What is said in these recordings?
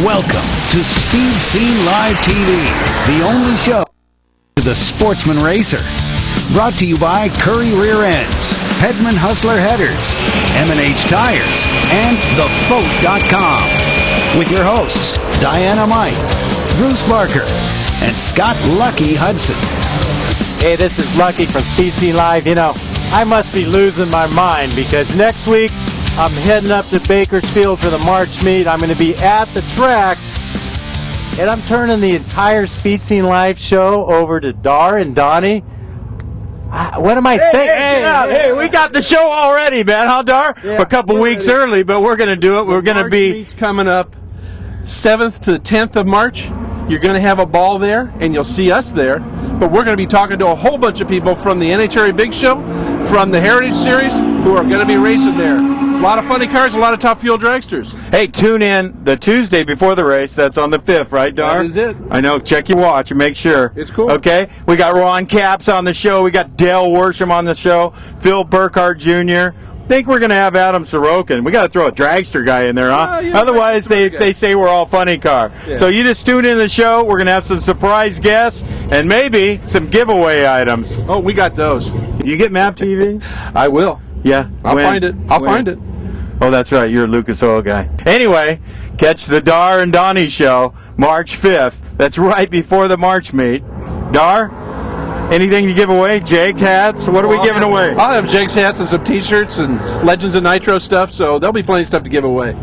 Welcome to Speed Scene Live TV, the only show to the sportsman racer. Brought to you by Curry Rear Ends, Hedman Hustler Headers, M&H Tires, and TheFoat.com. With your hosts, Diana Mike, Bruce Barker, and Scott Lucky Hudson. Hey, this is Lucky from Speed Scene Live. You know, I must be losing my mind because next week I'm heading up to Bakersfield for the March meet. I'm going to be at the track, and I'm turning the entire Speed Scene Live show over to Dar and Donnie. What am I thinking? Hey, we got the show already, man. Huh, Dar? Yeah, a couple weeks early, but we're going to do it. We're going to be... Meet's coming up 7th to the 10th of March. You're going to have a ball there, and you'll see us there. But we're going to be talking to a whole bunch of people from the NHRA Big Show, from the Heritage Series, who are going to be racing there. A lot of funny cars, a lot of top fuel dragsters. Hey, tune in the Tuesday before the race. That's on the 5th, right, Dar? That is it. I know. Check your watch and make sure. It's cool. Okay? We got Ron Capps on the show. We got Dale Worsham on the show. Phil Burkhardt Jr. I think we're going to have Adam Sorokin. We got to throw a dragster guy in there, huh? Yeah, Otherwise, they say we're all funny car. Yeah. So you just tune in the show. We're going to have some surprise guests and maybe some giveaway items. Oh, we got those. You get Map TV? I will. Yeah. I'll When? find it. I'll When? find it. Oh, that's right. You're a Lucas Oil guy. Anyway, catch the Dar and Donnie show March 5th. That's right before the March meet. Dar, anything to give away? Jake hats? What are we giving away? I'll have Jake's hats and some T-shirts and Legends of Nitro stuff, so there'll be plenty of stuff to give away.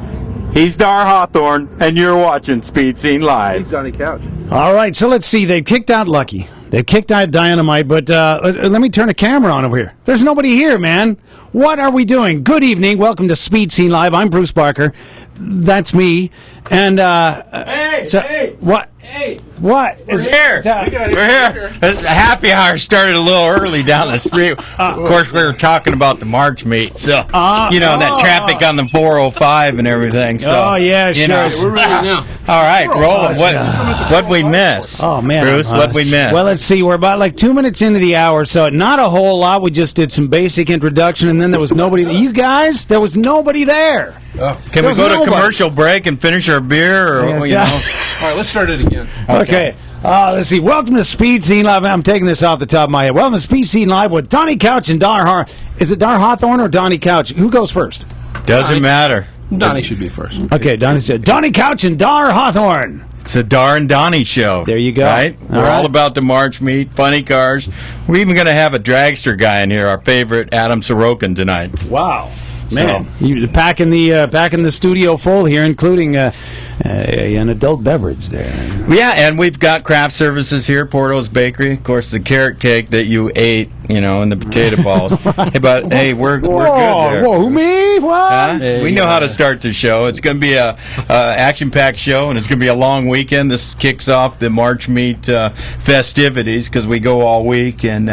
He's Dar Hawthorne, and you're watching Speed Scene He's Live. Donnie Couch. All right, so let's see. They've kicked out Lucky. They've kicked out Dynamite, but let me turn a camera on over here. There's nobody here, man. What are we doing? Good evening. Welcome to Speed Scene Live. I'm Bruce Barker. That's me. And, what? Hey! What? We're here. The happy hour started a little early down the street. Of course, we were talking about the March meet, so that traffic on the 405 and everything. So, Oh, yeah, you sure. know. We're ready now. All right, rolling. What we miss? Oh, man. Bruce, what we miss? Well, let's see. We're about like 2 minutes into the hour, so not a whole lot. We just did some basic introduction, and then there was nobody. You guys, there was nobody there. Can we go to commercial break and finish our beer, or Yes, you know? All right, let's start it again. Okay. Let's see. Welcome to Speed Scene Live. I'm taking this off the top of my head. Welcome to Speed Scene Live with Donnie Couch and Dar Is it Dar Hawthorne or Donnie Couch? Who goes first? Doesn't matter. Donnie should be first. Okay, Donnie said Donnie Couch and Dar Hawthorne. It's a Dar and Donnie show. There you go. Right? All We're right. all about the March meet, funny cars. We're even going to have a dragster guy in here, our favorite Adam Sorokin tonight. Wow. Man, you packing the studio full here, including an adult beverage there. Yeah, and we've got craft services here, Porto's Bakery. Of course, the carrot cake that you ate, and the potato balls. Hey, but hey, we're good there. Whoa, me? What? Huh? We know how to start the show. It's going to be a action-packed show, and it's going to be a long weekend. This kicks off the March meet festivities because we go all week. And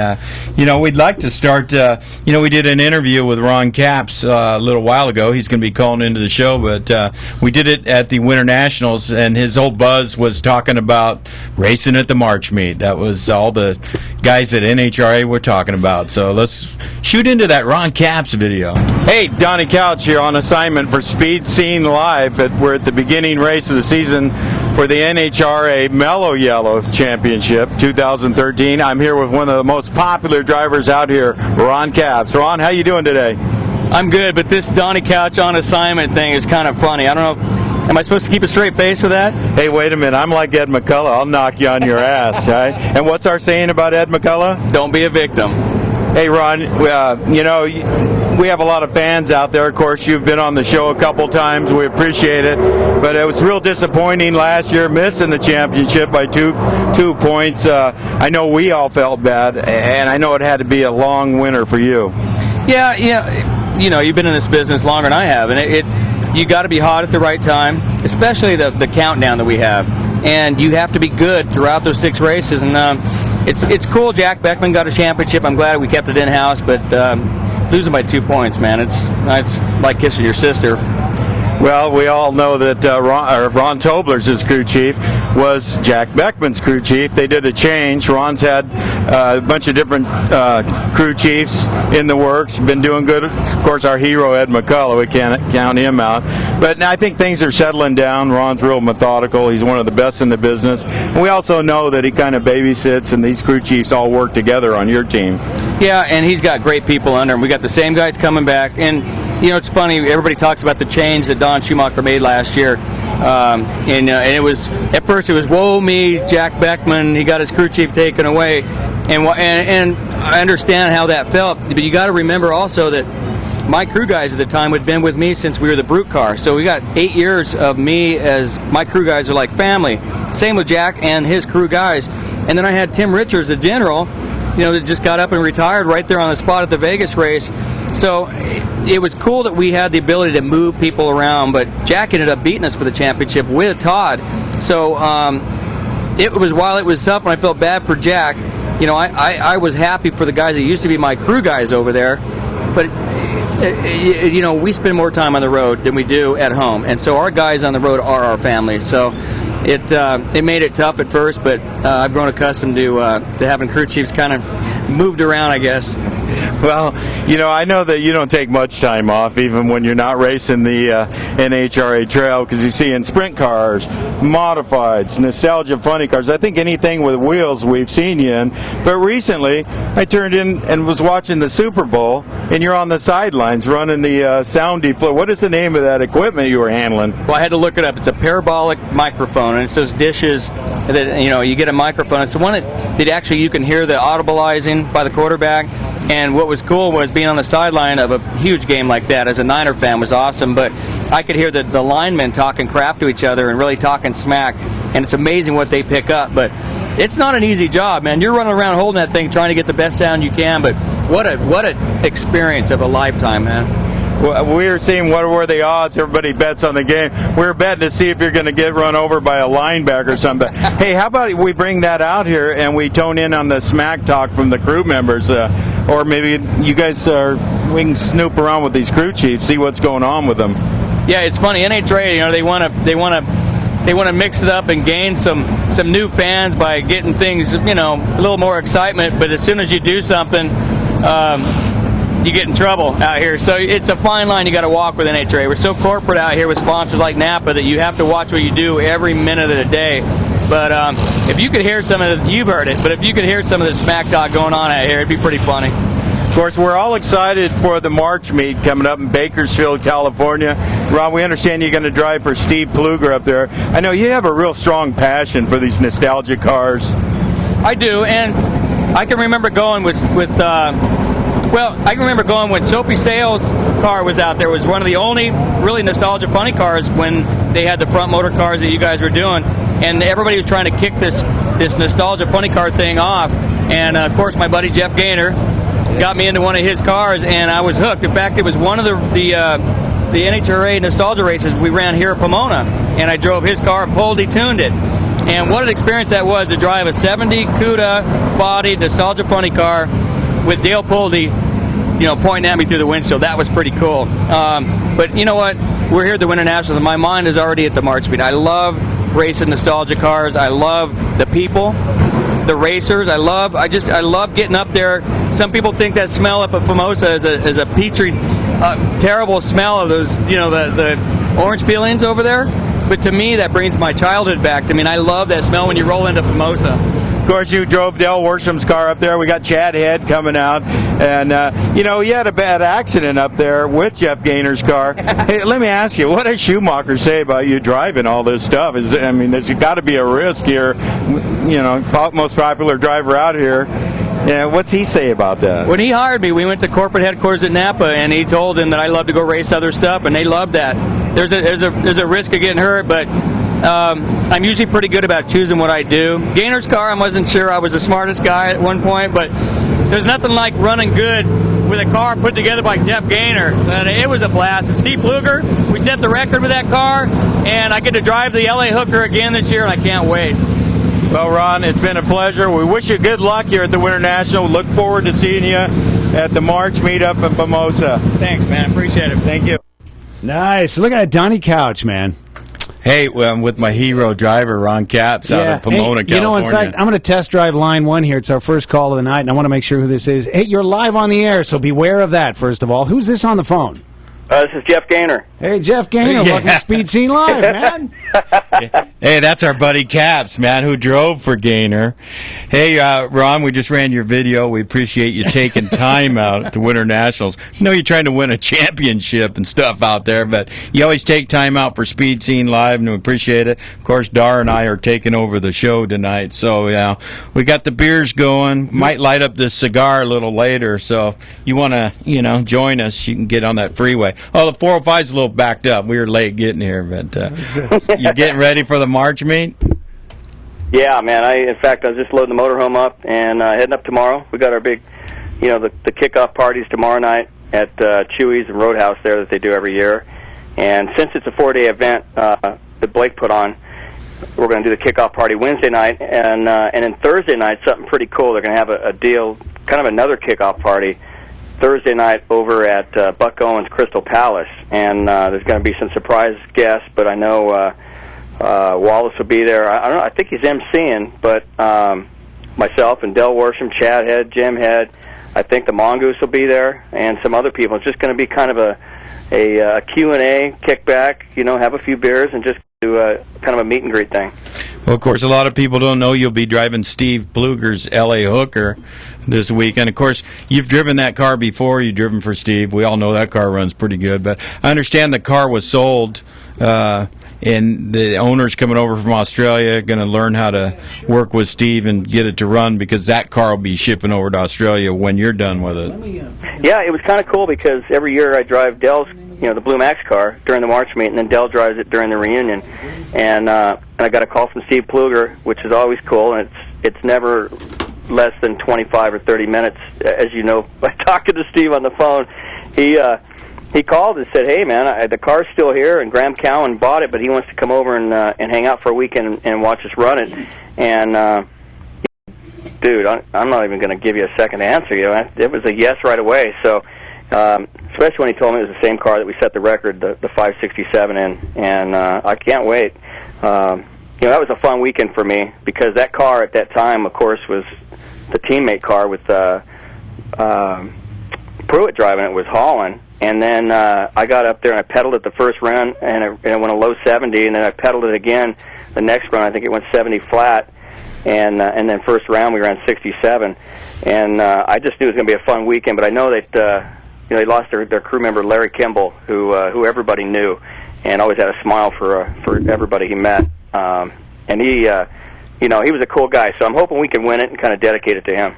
we'd like to start. We did an interview with Ron Capps a little while ago. He's going to be calling into the show, but we did it at the Winter Nationals, and his whole buzz was talking about racing at the March meet. That was all the guys at NHRA were talking about. So let's shoot into that Ron Capps video. Hey, Donnie Couch here on assignment for Speed Scene Live. We're at the beginning race of the season for the NHRA Mellow Yellow Championship 2013. I'm here with one of the most popular drivers out here, Ron Capps. Ron, how you doing today? I'm good, but this Donnie Couch on assignment thing is kind of funny. I don't know. Am I supposed to keep a straight face with that? Hey, wait a minute. I'm like Ed McCullough. I'll knock you on your ass, right? And what's our saying about Ed McCullough? Don't be a victim. Hey, Ron, we have a lot of fans out there. Of course, you've been on the show a couple times. We appreciate it. But it was real disappointing last year, missing the championship by two points. I know we all felt bad, and I know it had to be a long winter for you. Yeah, you've been in this business longer than I have, and you got to be hot at the right time, especially the countdown that we have. And you have to be good throughout those 6 races. And it's cool. Jack Beckman got a championship. I'm glad we kept it in-house, but losing by 2 points, man, it's like kissing your sister. Well, we all know that Ron Tobler's crew chief was Jack Beckman's crew chief. They did a change. Ron's had a bunch of different crew chiefs in the works, been doing good. Of course, our hero, Ed McCullough, we can't count him out. But I think things are settling down. Ron's real methodical. He's one of the best in the business. And we also know that he kind of babysits, and these crew chiefs all work together on your team. Yeah, and he's got great people under him. We got the same guys coming back. And, you know, it's funny, everybody talks about the change that Don Schumacher made last year. And it was, at first it was, woe me, Jack Beckman, he got his crew chief taken away. And I understand how that felt. But you got to remember also that my crew guys at the time had been with me since we were the Brute car. So we got 8 years of me as my crew guys are like family. Same with Jack and his crew guys. And then I had Tim Richards, the general, you know, that just got up and retired right there on the spot at the Vegas race. So it was cool that we had the ability to move people around, but Jack ended up beating us for the championship with Todd. So it was, while it was tough and I felt bad for Jack, you know, I was happy for the guys that used to be my crew guys over there, but you know, we spend more time on the road than we do at home, and so our guys on the road are our family. So it made it tough at first, but I've grown accustomed to having crew chiefs kind of moved around, I guess. Well, you know, I know that you don't take much time off, even when you're not racing the NHRA trail, because you see in sprint cars, modifieds, nostalgia funny cars, I think anything with wheels we've seen you in. But recently, I turned in and was watching the Super Bowl, and you're on the sidelines running the sound deflator. What is the name of that equipment you were handling? Well, I had to look it up. It's a parabolic microphone, and it's those dishes that, you know, you get a microphone. It's the one that actually you can hear the audibleizing by the quarterback. And what was cool was being on the sideline of a huge game like that as a Niner fan was awesome, but I could hear the linemen talking crap to each other and really talking smack, and it's amazing what they pick up. But it's not an easy job, man. You're running around holding that thing trying to get the best sound you can, but what an experience of a lifetime, man. Well, we were seeing what were the odds. Everybody bets on the game. We were betting to see if you're going to get run over by a linebacker or something. Hey, how about we bring that out here and we tone in on the smack talk from the crew members, or maybe you guys we can snoop around with these crew chiefs, see what's going on with them. Yeah, it's funny. NHRA, you know, they want to mix it up and gain some new fans by getting things, you know, a little more excitement. But as soon as you do something, you get in trouble out here. So it's a fine line you got to walk with NHRA. We're so corporate out here with sponsors like Napa that you have to watch what you do every minute of the day. But if you could hear some of it, you've heard it, but if you could hear some of the smack talk going on out here, it'd be pretty funny. Of course, we're all excited for the March meet coming up in Bakersfield, California. Ron, we understand you're going to drive for Steve Pluger up there. I know you have a real strong passion for these nostalgia cars. I do, and I can remember going I can remember going when Soapy Sales' car was out there. It was one of the only really nostalgia funny cars when they had the front motor cars that you guys were doing, and everybody was trying to kick this nostalgia funny car thing off. And of course, my buddy Jeff Gaynor got me into one of his cars, and I was hooked. In fact, it was one of the NHRA nostalgia races we ran here at Pomona, and I drove his car and Poldy tuned it. And what an experience that was to drive a 70 CUDA body nostalgia funny car with Dale Poldy, you know, pointing at me through the windshield. That was pretty cool. But you know what? We're here at the Winter Nationals, and my mind is already at the March meet. I love racing nostalgia cars. I love the people, the racers. I love getting up there. Some people think that smell up at Famosa is a petri, terrible smell of those, you know, the orange peelings over there. But to me, that brings my childhood back to me, and I love that smell when you roll into Famosa. Of course, you drove Dale Worsham's car up there. We got Chad Head coming out. And, you know, you had a bad accident up there with Jeff Gaynor's car. Hey, let me ask you, what does Schumacher say about you driving all this stuff? I mean, there's got to be a risk here. You know, most popular driver out here. Yeah, what's he say about that? When he hired me, we went to corporate headquarters at Napa, and he told them that I love to go race other stuff, and they loved that. There's a risk of getting hurt, but I'm usually pretty good about choosing what I do. Gaynor's car, I wasn't sure I was the smartest guy at one point, but there's nothing like running good with a car put together by Jeff Gaynor. And it was a blast. And Steve Pluger, we set the record with that car, and I get to drive the LA Hooker again this year, and I can't wait. Well, Ron, it's been a pleasure. We wish you good luck here at the Winter National. Look forward to seeing you at the March meetup in Famosa. Thanks, man. Appreciate it. Thank you. Nice. Look at that Donnie couch, man. Hey, I'm with my hero driver, Ron Capps, out of Pomona, California. You know, in fact, I'm going to test drive line 1 here. It's our first call of the night, and I want to make sure who this is. Hey, you're live on the air, so beware of that, first of all. Who's this on the phone? This is Jeff Gaynor. Hey, Jeff Gaynor. Welcome to Speed Scene Live, man. Hey, that's our buddy Capps, man, who drove for Gaynor. Hey, Ron, we just ran your video. We appreciate you taking time out at the Winter Nationals. I know you're trying to win a championship and stuff out there, but you always take time out for Speed Scene Live, and we appreciate it. Of course, Dar and I are taking over the show tonight, so yeah, we got the beers going. Might light up this cigar a little later, so if you want to, join us, you can get on that freeway. Oh, the 405 is a little backed up. We were late getting here, but you're getting ready for the March meet? Yeah, man. In fact, I was just loading the motorhome up and heading up tomorrow. We got our big, the kickoff parties tomorrow night at Chewy's and Roadhouse there that they do every year. And since it's a 4-day event that Blake put on, we're going to do the kickoff party Wednesday night, and then Thursday night, something pretty cool. They're going to have a deal, kind of another kickoff party Thursday night over at Buck Owens Crystal Palace, and there's going to be some surprise guests, but I know Wallace will be there. I don't know, I think he's emceeing, but myself and Del Worsham, Chad Head, Jim Head, I think the Mongoose will be there, and some other people. It's just going to be kind of a Q&A, kickback, have a few beers, and just do kind of a meet and greet thing. Well, of course, a lot of people don't know you'll be driving Steve Pfluger's L.A. Hooker this week. And, of course, you've driven that car before. You've driven for Steve. We all know that car runs pretty good. But I understand the car was sold, and the owner's coming over from Australia, going to learn how to work with Steve and get it to run, because that car will be shipping over to Australia when you're done with it. Yeah, it was kind of cool because every year I drive Dell's, the Blue Max car during the March meet, and then Dell drives it during the reunion. And I got a call from Steve Pfluger, which is always cool, and it's never less than 25 or 30 minutes, as you know, by talking to Steve on the phone. He called and said, "Hey, man, the car's still here, and Graham Cowan bought it, but he wants to come over and hang out for a weekend and watch us run it." And dude, I'm not even going to give you a second to answer. It was a yes right away. So, especially when he told me it was the same car that we set the record, the 567 in, and I can't wait. That was a fun weekend for me, because that car at that time, of course, was the teammate car with Pruitt driving it, was hauling. And then I got up there and I pedaled it the first run, and it went a low 70, and then I pedaled it again the next run. I think it went 70 flat, and then first round we ran 67. And I just knew it was going to be a fun weekend. But I know that they lost their crew member Larry Kimball, who everybody knew, and always had a smile for everybody he met. And he was a cool guy. So I'm hoping we can win it and kind of dedicate it to him.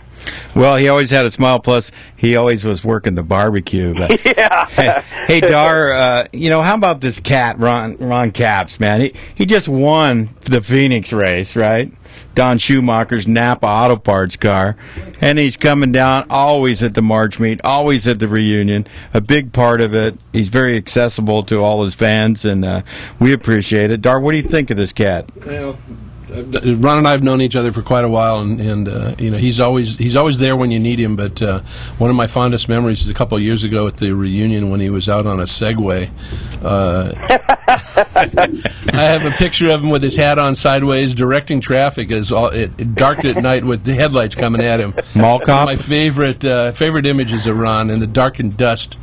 Well, he always had a smile. Plus, he always was working the barbecue. But, yeah. Hey, Dar, how about this cat, Ron Capps, man? He just won the Phoenix race, right? Don Schumacher's Napa Auto Parts car. And he's coming down always at the March meet, always at the reunion. A big part of it. He's very accessible to all his fans, and we appreciate it. Dar, what do you think of this cat? Well, Ron and I have known each other for quite a while, and he's always there when you need him. But one of my fondest memories is a couple of years ago at the reunion when he was out on a Segway. I have a picture of him with his hat on sideways, directing traffic as it dark at night with the headlights coming at him. Mall cop. My favorite images of Ron in the dark and dust,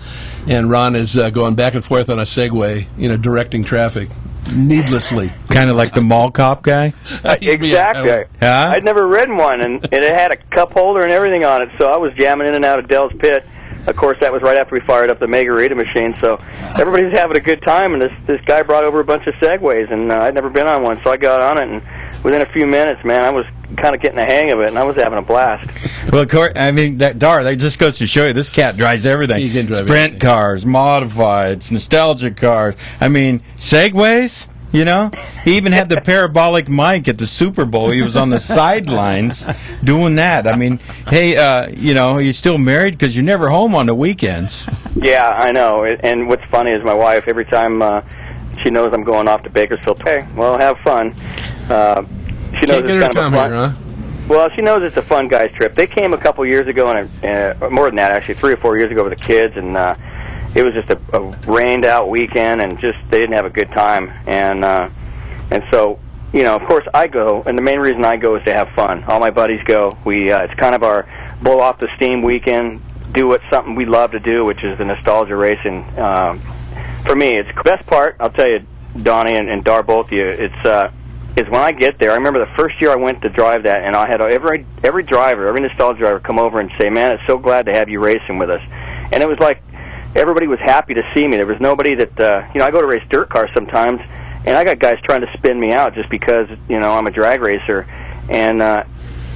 and Ron is going back and forth on a Segway, directing traffic needlessly. Kind of like the mall cop guy? Exactly. Huh? I'd never ridden one, and it had a cup holder and everything on it, so I was jamming in and out of Dell's pit. Of course, that was right after we fired up the Margarita machine, so everybody's having a good time, and this guy brought over a bunch of Segways, and I'd never been on one, so I got on it, and within a few minutes, man, I was kind of getting the hang of it, and I was having a blast. Well, that just goes to show you, this cat drives everything. He can drive Sprint everything. cars, modifieds, nostalgic cars. Segways? He even had the parabolic mic at the Super Bowl. He was on the sidelines doing that. Hey, you're still married because you're never home on the weekends. Yeah, I know. And what's funny is my wife, every time she knows I'm going off to Bakersfield, hey, well, have fun. She knows it's kind of a fun. Here, huh? Well, she knows it's a fun guys trip. They came a couple years ago, and more than that, actually, 3 or 4 years ago with the kids, and it was just a rained out weekend, and just they didn't have a good time. And so, you know, of course I go, and the main reason I go is to have fun. All my buddies go. It's kind of our blow off the steam weekend, do something we love to do, which is the nostalgia racing. For me, it's the best part. I'll tell you, Donnie and Dar, both of you. Is when I get there. I remember the first year I went to drive that, and I had every driver, every nostalgia driver, come over and say, "Man, it's so glad to have you racing with us." And it was like everybody was happy to see me. There was nobody that you know. I go to race dirt cars sometimes, and I got guys trying to spin me out just because, you know, I'm a drag racer, and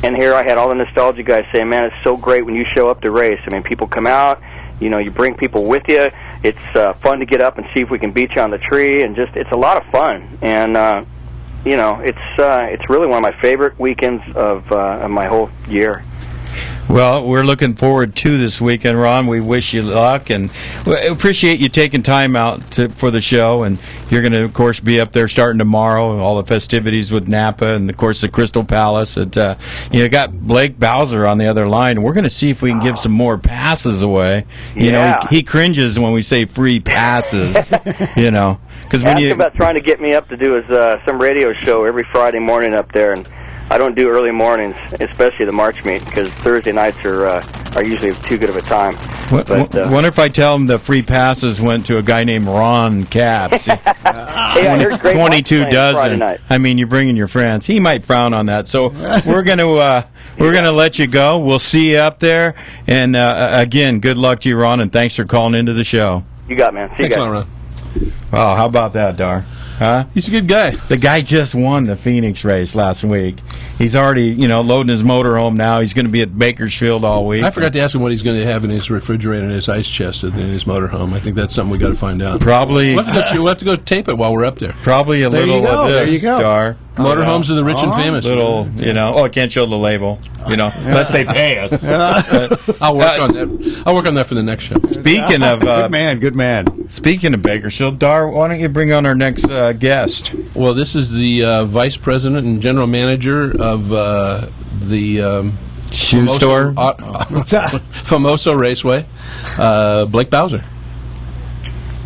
here I had all the nostalgia guys saying, "Man, it's so great when you show up to race." I mean, people come out, you know, you bring people with you. It's fun to get up and see if we can beat you on the tree, and just it's a lot of fun. And you know, it's really one of my favorite weekends of my whole year. Well, we're looking forward to this weekend, Ron. We wish you luck, and we appreciate you taking time out for the show. And you're going to, of course, be up there starting tomorrow, all the festivities with Napa and, of course, the Crystal Palace. You got Blake Bowser on the other line. We're going to see if we can give some more passes away. You know, he cringes when we say free passes, you know. Ask him about trying to get me up to do some radio show every Friday morning up there, and I don't do early mornings, especially the March meet, because Thursday nights are usually too good of a time. Wonder if I tell him the free passes went to a guy named Ron Capps. Hey, I heard great 22 dozen. I mean, you're bringing your friends. He might frown on that. So we're gonna let you go. We'll see you up there. And again, good luck to you, Ron, and thanks for calling into the show. You got it, man. See you guys. Thanks, Ron. Oh, how about that, Dar? Huh? He's a good guy. The guy just won the Phoenix race last week. He's already, you know, loading his motorhome now. He's going to be at Bakersfield all week. I forgot to ask him what he's going to have in his refrigerator and his ice chest in his motorhome. I think that's something we got to find out. Probably. We'll have to go tape it while we're up there. Probably a little of this, there you go. Dar. Motorhomes of the rich and famous. Little, you know. Oh, I can't show the label, you know, unless they pay us. I'll work on that. I'll work on that for the next show. Speaking of good man. Speaking of Bakersfield, Dar, why don't you bring on our next guest? Well, this is the vice president and general manager of the shoe store, Famoso Raceway, Blake Bowser.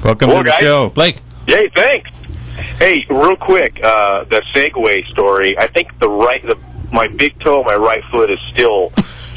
Welcome to the show, Blake. Hey, thanks. Hey, real quick, the Segway story. I think my big toe, my right foot, is still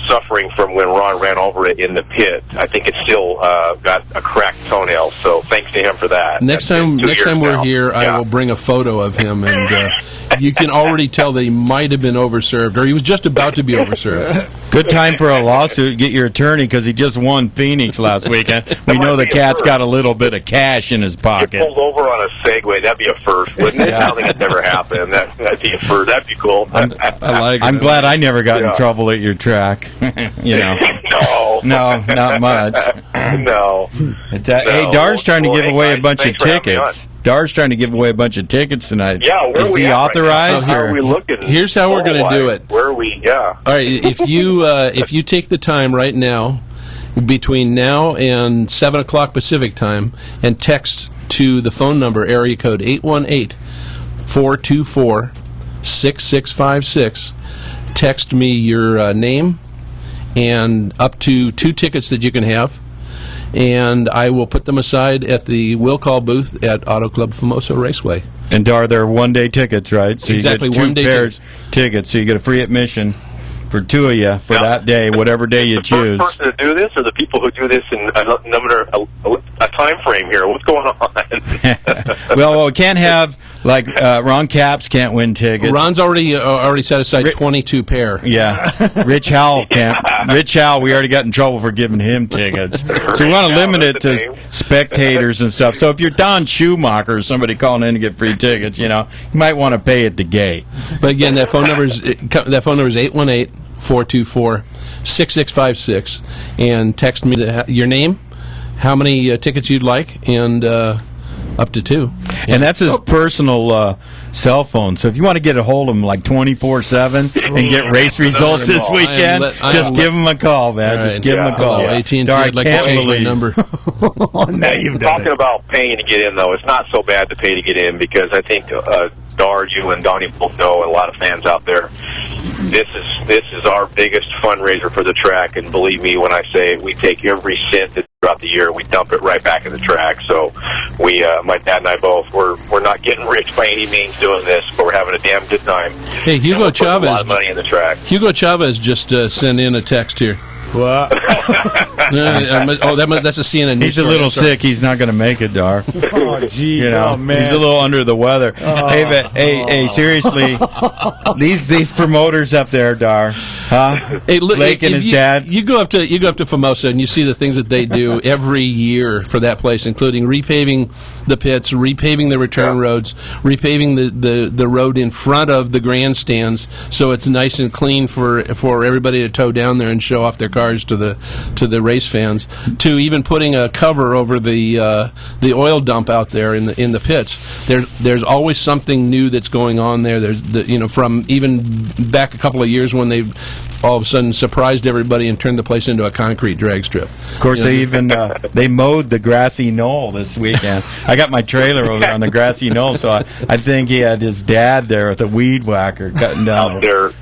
suffering from when Ron ran over it in the pit. I think it's still got a cracked toenail. So thanks to him for that. Next time we're here, I will bring a photo of him, and you can already tell that he might have been overserved, or he was just about to be overserved. Good time for a lawsuit. Get your attorney, because he just won Phoenix last weekend. We know the cat's got a little bit of cash in his pocket. Get pulled over on a Segway. That'd be a first, wouldn't it? I don't think it's never happened. That'd be a first. That'd be cool. I like it. I'm glad I never got in trouble at your track. You know. No, not much. No. Hey, Dar's trying to give away a bunch of tickets. Dar's trying to give away a bunch of tickets tonight. Yeah, where is are we he at authorized? Right now? How are we looking? Here's how we're going to do it. Where are we? Yeah. All right. If you take the time right now, between now and 7 o'clock Pacific time, and text to the phone number area code 818-424-6656. Text me your name and up to 2 tickets that you can have, and I will put them aside at the will call booth at Auto Club Famoso Raceway. And Dar, they're one-day tickets, right? So exactly, you get 2 one-day pairs tickets, so you get a free admission for 2 of you for that day, whatever day you choose. The first person to do this, or the people who do this in a time frame here? What's going on? Well, we can't have, like, Ron Capps can't win tickets. Ron's already set aside 22 pair. Yeah. Rich Howell can't. Rich Howell, we already got in trouble for giving him tickets. So we want to limit it to spectators and stuff. So if you're Don Schumacher or somebody calling in to get free tickets, you know, you might want to pay at the gate. But again, that phone number is 818-424-6656, and text me your name, how many tickets you'd like, and up to 2. And that's his personal cell phone. So if you want to get a hold of him like 24/7 and get race results this weekend, just give him a call, man. Right. Just give him a call. AT&T, I'd like to change my number. Now you've done Talking it. about paying to get in, though, it's not so bad to pay to get in, because I think Dar, you and Donnie both know, and a lot of fans out there, this is our biggest fundraiser for the track, and believe me when I say we take every cent that throughout the year. We dump it right back in the track. So we, my dad and I both, we're not getting rich by any means doing this, but we're having a damn good time. Hey, Hugo Chavez. A lot of money in the track. Hugo Chavez just sent in a text here. What? That's a CNN news He's a story. little sick. He's not going to make it, Dar. Oh, geez. You know, Oh, man. he's a little under the weather. Hey, seriously, these promoters up there, Dar, huh? Hey, look, Blake and if his dad. You go up to Famosa and you see the things that they do every year for that place, including repaving the pits, repaving the return roads, repaving the road in front of the grandstands, so it's nice and clean for everybody to tow down there and show off their cars to the race fans. To even putting a cover over the oil dump out there in the pits. There's always something new that's going on there. There's from even back a couple of years when they all of a sudden surprised everybody and turned the place into a concrete drag strip. Of course, they even they mowed the grassy knoll this weekend. I got my trailer over there on the grassy knoll, so I think he had his dad there with a weed whacker cutting down Out there,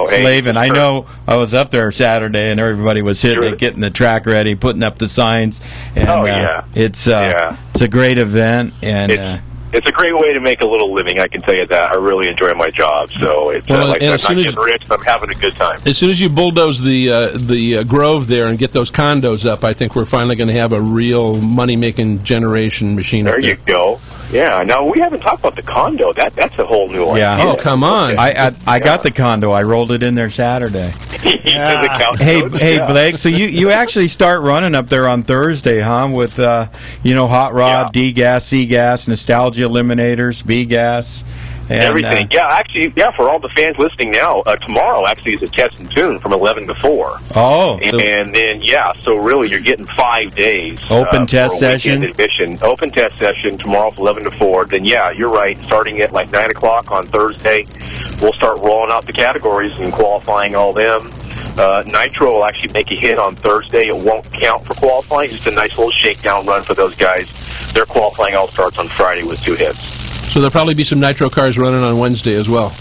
slaving. I know I was up there Saturday and everybody was hitting it, getting the track ready, putting up the signs. And, it's a great event, and it's a great way to make a little living, I can tell you that. I really enjoy my job, so it's I'm not getting rich, I'm having a good time. As soon as you bulldoze the Grove there and get those condos up, I think we're finally going to have a real money-making generation machine There up there. you go. Yeah, now we haven't talked about the condo. That's a whole new idea. Oh, come on. I got the condo. I rolled it in there Saturday. Hey, Blake. So you actually start running up there on Thursday, huh? With Hot Rod, D Gas, C Gas, Nostalgia Eliminators, B Gas, and everything. For all the fans listening now, tomorrow actually is a test and tune from 11 to 4. Oh, and then so really you're getting 5 days. Open test session. Admission. Open test session tomorrow from 11 to 4. Then you're right. Starting at like 9 o'clock on Thursday, we'll start rolling out the categories and qualifying all them. Nitro will actually make a hit on Thursday. It won't count for qualifying. Just a nice little shakedown run for those guys. Their qualifying all starts on Friday with 2 hits. So there'll probably be some Nitro cars running on Wednesday as well.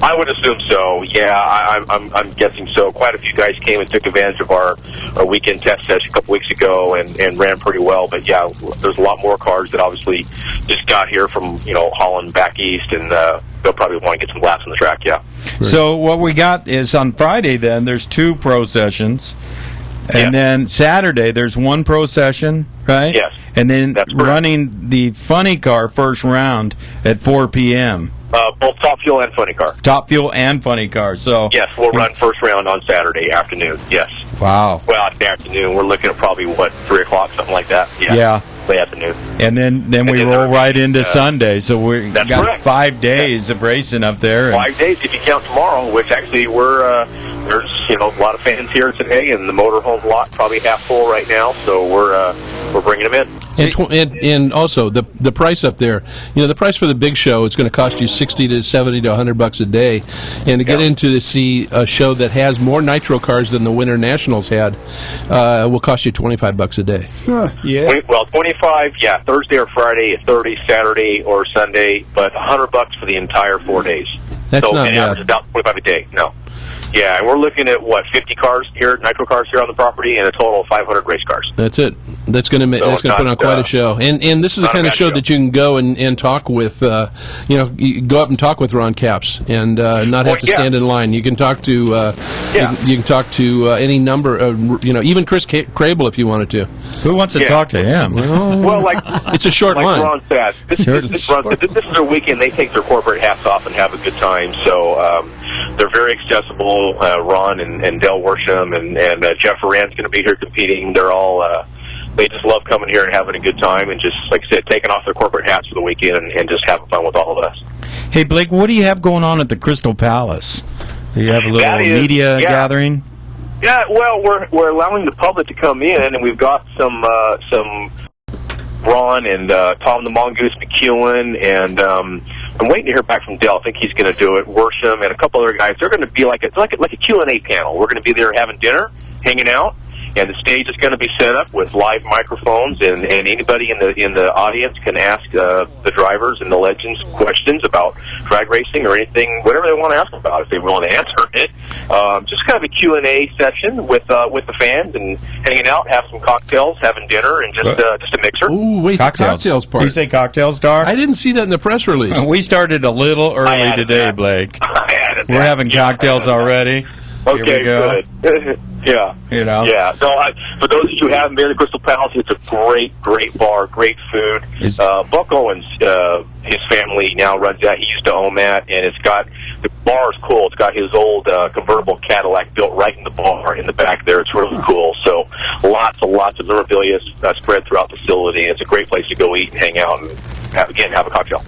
I would assume so. Yeah, I'm guessing so. Quite a few guys came and took advantage of our weekend test session a couple weeks ago and ran pretty well. But yeah, there's a lot more cars that obviously just got here from Holland back east, and they'll probably want to get some laps on the track. Yeah. So what we got is on Friday. Then there's 2 pro sessions. And then Saturday, there's 1 pro session, right? Yes. And then running the funny car first round at 4 p.m. Both Top Fuel and Funny Car. Top Fuel and Funny Car. So yes, we'll run first round on Saturday afternoon. Yes. Wow. Well, it's the afternoon. We're looking at probably 3 o'clock, something like that. Yeah. Late afternoon. And then we roll right into Sunday. So we got correct. 5 days of racing up there. 5 days if you count tomorrow, which actually there's a lot of fans here today, and the motorhome lot probably half full right now. So we're bringing them in. And also the price up there, the price for the big show is going to cost you $60 to $70 to $100 a day, and to get into to see a show that has more Nitro cars than the Winter Nationals had, will cost you $25 a day. Well, 25, Thursday or Friday, 30 Saturday or Sunday, but $100 for the entire 4 days. That's not bad. Average about 25 a day. No. Yeah, and we're looking at 50 cars here, Nitro cars here on the property, and a total of 500 race cars. That's it. That's going to put on quite a show. And this is the kind of show that you can go and talk with. You go up and talk with Ron Capps and not have to stand in line. You can talk to you can talk to any number of even Chris Crable if you wanted to. Who wants to talk to him? Well, it's a short line. Ron said, this is their weekend. They take their corporate hats off and have a good time. So. They're very accessible. Ron and Del Worsham and Jeff Moran's going to be here competing. They're all they just love coming here and having a good time, and just like I said, taking off their corporate hats for the weekend and just having fun with all of us. Hey Blake, what do you have going on at the Crystal Palace? Do you have a little media gathering? Yeah, well, we're allowing the public to come in, and we've got some Ron and Tom the Mongoose McEwen, and I'm waiting to hear back from Dell. I think he's going to do it. Worsham and a couple other guys. They're going to be like a Q&A panel. We're going to be there having dinner, hanging out, and the stage is going to be set up with live microphones, and anybody in the audience can ask the drivers and the legends questions about drag racing or anything, whatever they want to ask about, if they want to answer it. Just kind of a Q&A session with the fans, and hanging out, have some cocktails, having dinner, and just a mixer. Ooh, wait, cocktails part. You say cocktails, Dar? I didn't see that in the press release. We started a little early today, Blake. We're having cocktails already. Okay, Here we go. good. Yeah. You know? Yeah. So, for those of you who haven't been to Crystal Palace, it's a great bar, great food. Buck Owens, his family now runs that. He used to own that, and the bar is cool. It's got his old convertible Cadillac built right in the bar in the back there. It's really cool. So, lots and memorabilia spread throughout the facility. It's a great place to go eat and hang out and, have a cocktail.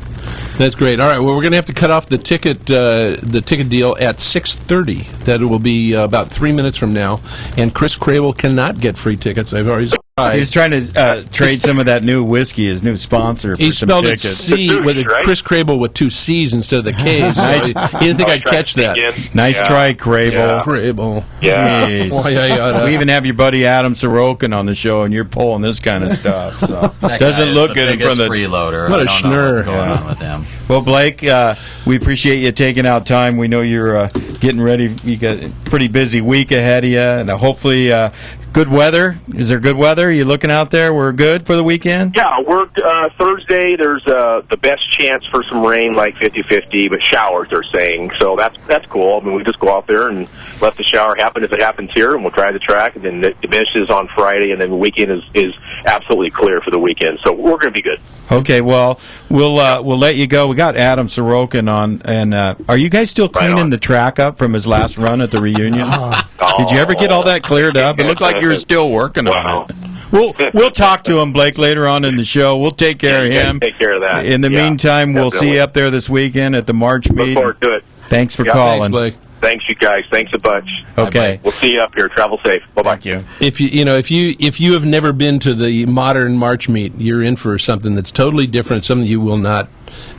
That's great. All right. Well, we're going to have to cut off the ticket deal at 6:30. That will be about 3 minutes from now. And Chris Crable cannot get free tickets. I've already tried. He's trying to trade some of that new whiskey, his new sponsor, for he some spelled tickets. it C with right? Chris Crable with 2 C's instead of the K's. So he didn't think I'd catch that. Nice try, Crable. Yeah. Crable. Yeah. Jeez. We even have your buddy Adam Sorokin on the show, and you're pulling this kind of stuff. So. Doesn't look good in front of the freeloader. What a I don't know what's schnurr. going on with him. Well, Blake, we appreciate you taking out time. We know you're getting ready. You got a pretty busy week ahead of you, and hopefully good weather. Is there good weather? Are you looking out there? We're good for the weekend? Yeah, we're Thursday. There's the best chance for some rain, like 50-50, but showers, they're saying. So that's cool. I mean, we just go out there and let the shower happen if it happens here, and we'll drive the track, and then it diminishes on Friday, and then the weekend is absolutely clear for the weekend. So we're going to be good. Okay, well, we'll let you go. We got Adam Sorokin on, and are you guys still cleaning the track up from his last run at the reunion? Did you ever get all that cleared up? It looked like you were still working on it. We'll talk to him, Blake, later on in the show. We'll take care of him. Take care of that. In the meantime, we'll see you up there this weekend at the March meet. Look forward to it. Thanks for Thanks, calling. Blake. Thanks, you guys. Thanks a bunch. Okay. We'll see you up here. Travel safe. Bye-bye. Thank you. If you have never been to the modern March meet, you're in for something that's totally different. Something you will not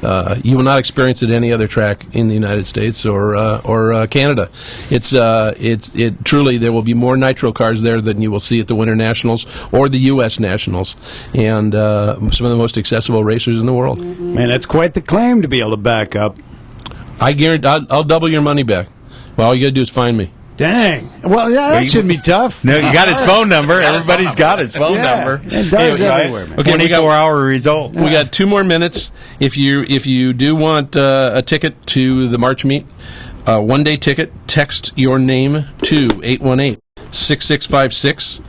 experience at any other track in the United States or Canada. It truly, there will be more nitro cars there than you will see at the Winter Nationals or the U.S. Nationals, and some of the most accessible racers in the world. Man, that's quite the claim to be able to back up. I guarantee I'll double your money back. Well, all you got to do is find me. Dang. Well, yeah, that shouldn't be tough. No, you got his phone number. Everybody's got his phone number. And Dar's everywhere, man. Okay, 24-hour results. We got 2 more minutes. If you do want a ticket to the March meet, one-day ticket, text your name to 818-6656.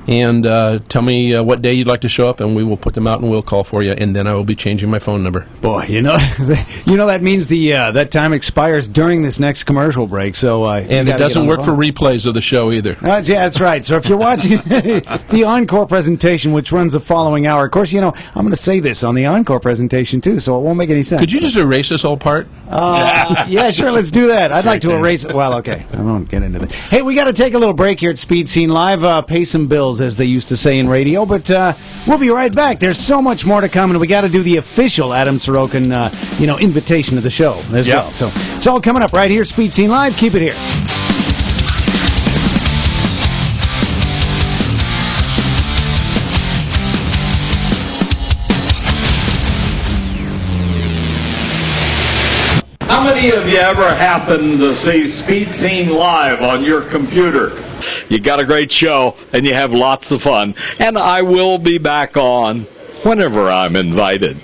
And tell me what day you'd like to show up, and we will put them out, and we'll call for you. And then I will be changing my phone number. Boy, that means that time expires during this next commercial break. So and it doesn't work for replays of the show either. Yeah, that's right. So if you're watching the encore presentation, which runs the following hour, of course, I'm going to say this on the encore presentation too, so it won't make any sense. Could you just erase this whole part? Yeah, sure. Let's do that. I'd like to erase it. Well, okay. I won't get into that. Hey, we got to take a little break here at Speed Scene Live. Pay some bills, as they used to say in radio, but we'll be right back. There's so much more to come, and we got to do the official Adam Sorokin, invitation to the show as well. So it's all coming up right here, Speed Scene Live. Keep it here. How many of you ever happened to see Speed Scene Live on your computer? You got a great show, and you have lots of fun. And I will be back on whenever I'm invited.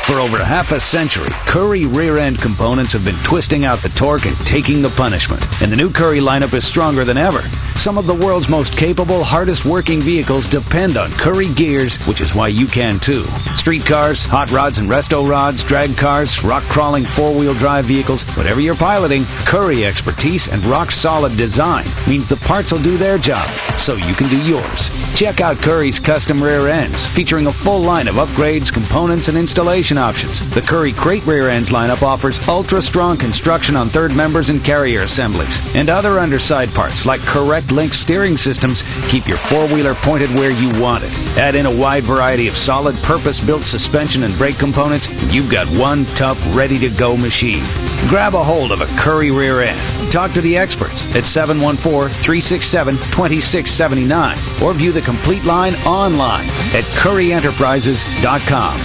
For over half a century, Currie rear-end components have been twisting out the torque and taking the punishment. And the new Currie lineup is stronger than ever. Some of the world's most capable, hardest-working vehicles depend on Currie gears, which is why you can too. Street cars, hot rods and resto rods, drag cars, rock-crawling four-wheel drive vehicles, whatever you're piloting, Currie expertise and rock-solid design means the parts will do their job, so you can do yours. Check out Curry's custom rear ends, featuring a full line of upgrades, components, and installation options. The Curry Crate rear ends lineup offers ultra-strong construction on third members and carrier assemblies. And other underside parts, like correct link steering systems, keep your four-wheeler pointed where you want it. Add in a wide variety of solid, purpose-built suspension and brake components, and you've got one tough, ready-to-go machine. Grab a hold of a Curry rear end. Talk to the experts at 714-367-2679 or view the complete line online at curryenterprises.com.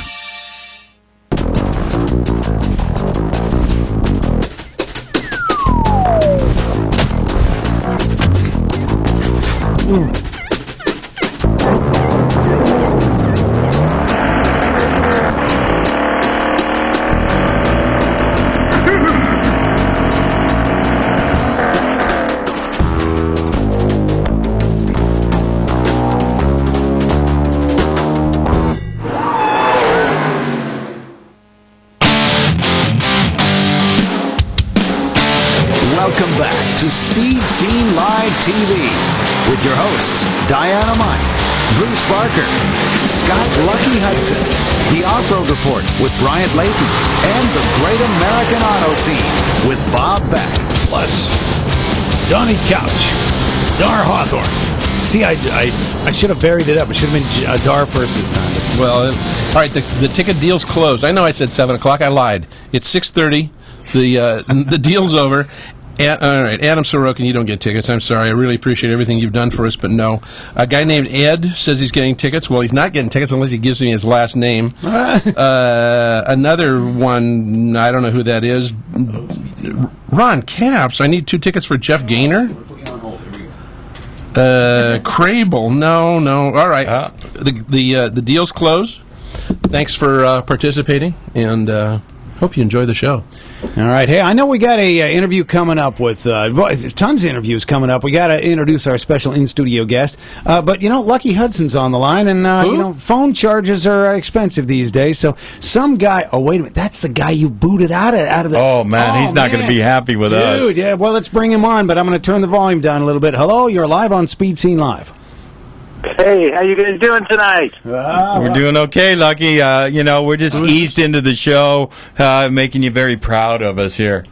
Welcome back to Speed Scene Live TV with your hosts, Diana Mike, Bruce Barker, Scott Lucky Hudson, the Off-Road Report with Bryant Layton, and the Great American Auto Scene with Bob Beck. Plus, Donnie Couch, Dar Hawthorne. See, I should have varied it up. It should have been Dar first this time. Well, all right, the ticket deal's closed. I know I said 7 o'clock. I lied. It's 6:30. The deal's over. All right, Adam Sorokin, you don't get tickets. I'm sorry. I really appreciate everything you've done for us, but no. A guy named Ed says he's getting tickets. Well, he's not getting tickets unless he gives me his last name. Another one, I don't know who that is. Ron Capps. I need 2 tickets for Jeff Gaynor. Crable. No. All right. The deal's closed. Thanks for participating, and hope you enjoy the show. All right. Hey, I know we got a interview coming up with tons of interviews coming up. We got to introduce our special in-studio guest. But, Lucky Hudson's on the line, and, phone charges are expensive these days. So some guy... Oh, wait a minute. That's the guy you booted out of the... Oh, man. He's not going to be happy with us. Dude, yeah. Well, let's bring him on, but I'm going to turn the volume down a little bit. Hello, you're live on Speed Scene Live. Hey, how you guys doing tonight? We're doing okay, Lucky. We're just eased into the show, making you very proud of us here.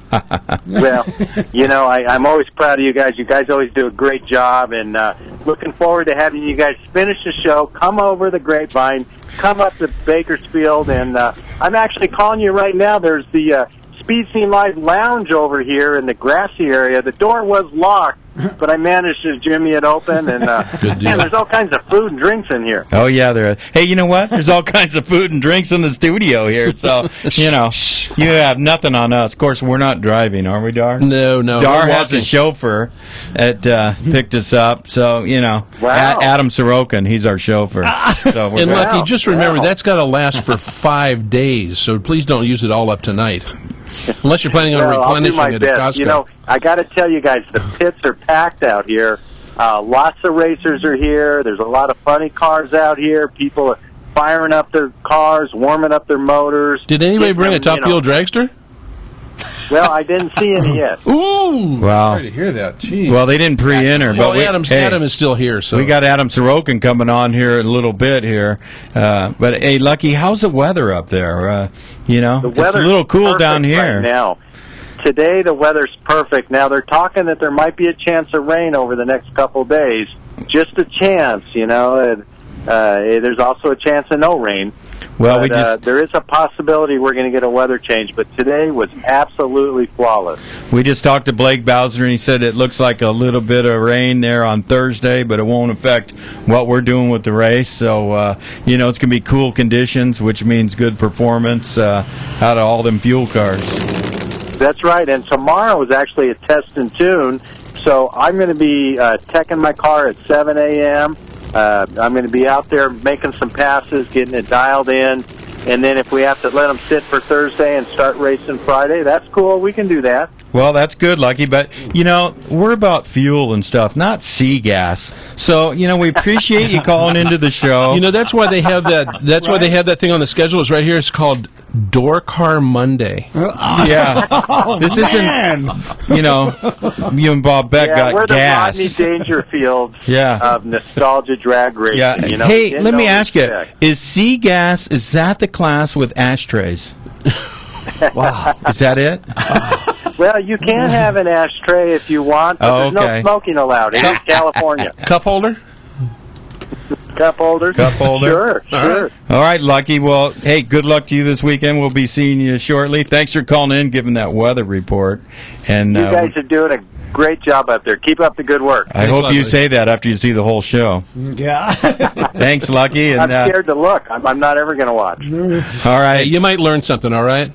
Well, I'm always proud of you guys. You guys always do a great job, and looking forward to having you guys finish the show, come over the Grapevine, come up to Bakersfield, and I'm actually calling you right now. There's the Speed Scene Live Lounge over here in the grassy area. The door was locked, but I managed to jimmy it open, and there's all kinds of food and drinks in here. Oh, yeah, there is. Hey, you know what? There's all kinds of food and drinks in the studio here, so, you have nothing on us. Of course, we're not driving, are we, Dar? No. Dar has a chauffeur that picked us up, so, Wow. Adam Sorokin, he's our chauffeur. So and Lucky, just remember, that's got to last for 5 days, so please don't use it all up tonight. Unless you're planning on replenishing it at Costco. I got to tell you guys, the pits are packed out here. Lots of racers are here. There's a lot of funny cars out here. People are firing up their cars, warming up their motors. Did anybody bring a Top Fuel dragster? Well, I didn't see any yet. Ooh! Wow. Sorry to hear that. Jeez. Well, they didn't pre-enter. Well, Adam is still here. So we got Adam Sorokin coming on here in a little bit here. But, hey, Lucky, how's the weather up there? The it's a little cool down here. Right now. Today, the weather's perfect. Now, they're talking that there might be a chance of rain over the next couple of days. Just a chance, There's also a chance of no rain. Well, there is a possibility we're going to get a weather change, but today was absolutely flawless. We just talked to Blake Bowser, and he said it looks like a little bit of rain there on Thursday, but it won't affect what we're doing with the race. So, it's going to be cool conditions, which means good performance out of all them fuel cars. That's right, and tomorrow is actually a test and tune, so I'm going to be teching my car at 7 a.m., I'm going to be out there making some passes, getting it dialed in, and then if we have to let them sit for Thursday and start racing Friday, that's cool. We can do that. Well, that's good, Lucky, but, we're about fuel and stuff, not sea gas. So, we appreciate you calling into the show. That's why they have that. That's why they have that thing on the schedule. It's right here. It's called Door Car Monday. Yeah. This isn't, you know, you and Bob Beck got we're gas. the Rodney Dangerfield Yeah. of nostalgia drag racing. Yeah. You know? Hey, let me ask you, respect. is C-Gas, is that the class with ashtrays? Wow. Is that it? Well, you can have an ashtray if you want, but Oh, there's okay. no smoking allowed in California. Cup holder? Cup holders? Cup holder? Sure. All right, Lucky. Well, hey, good luck to you this weekend. We'll be seeing you shortly. Thanks for calling in, giving that weather report. And You guys are doing a great job up there. Keep up the good work. I hope you say that after you see the whole show. Yeah. Thanks, Lucky. And, I'm scared to look. I'm not ever going to watch. all right. Hey, you might learn something, all right?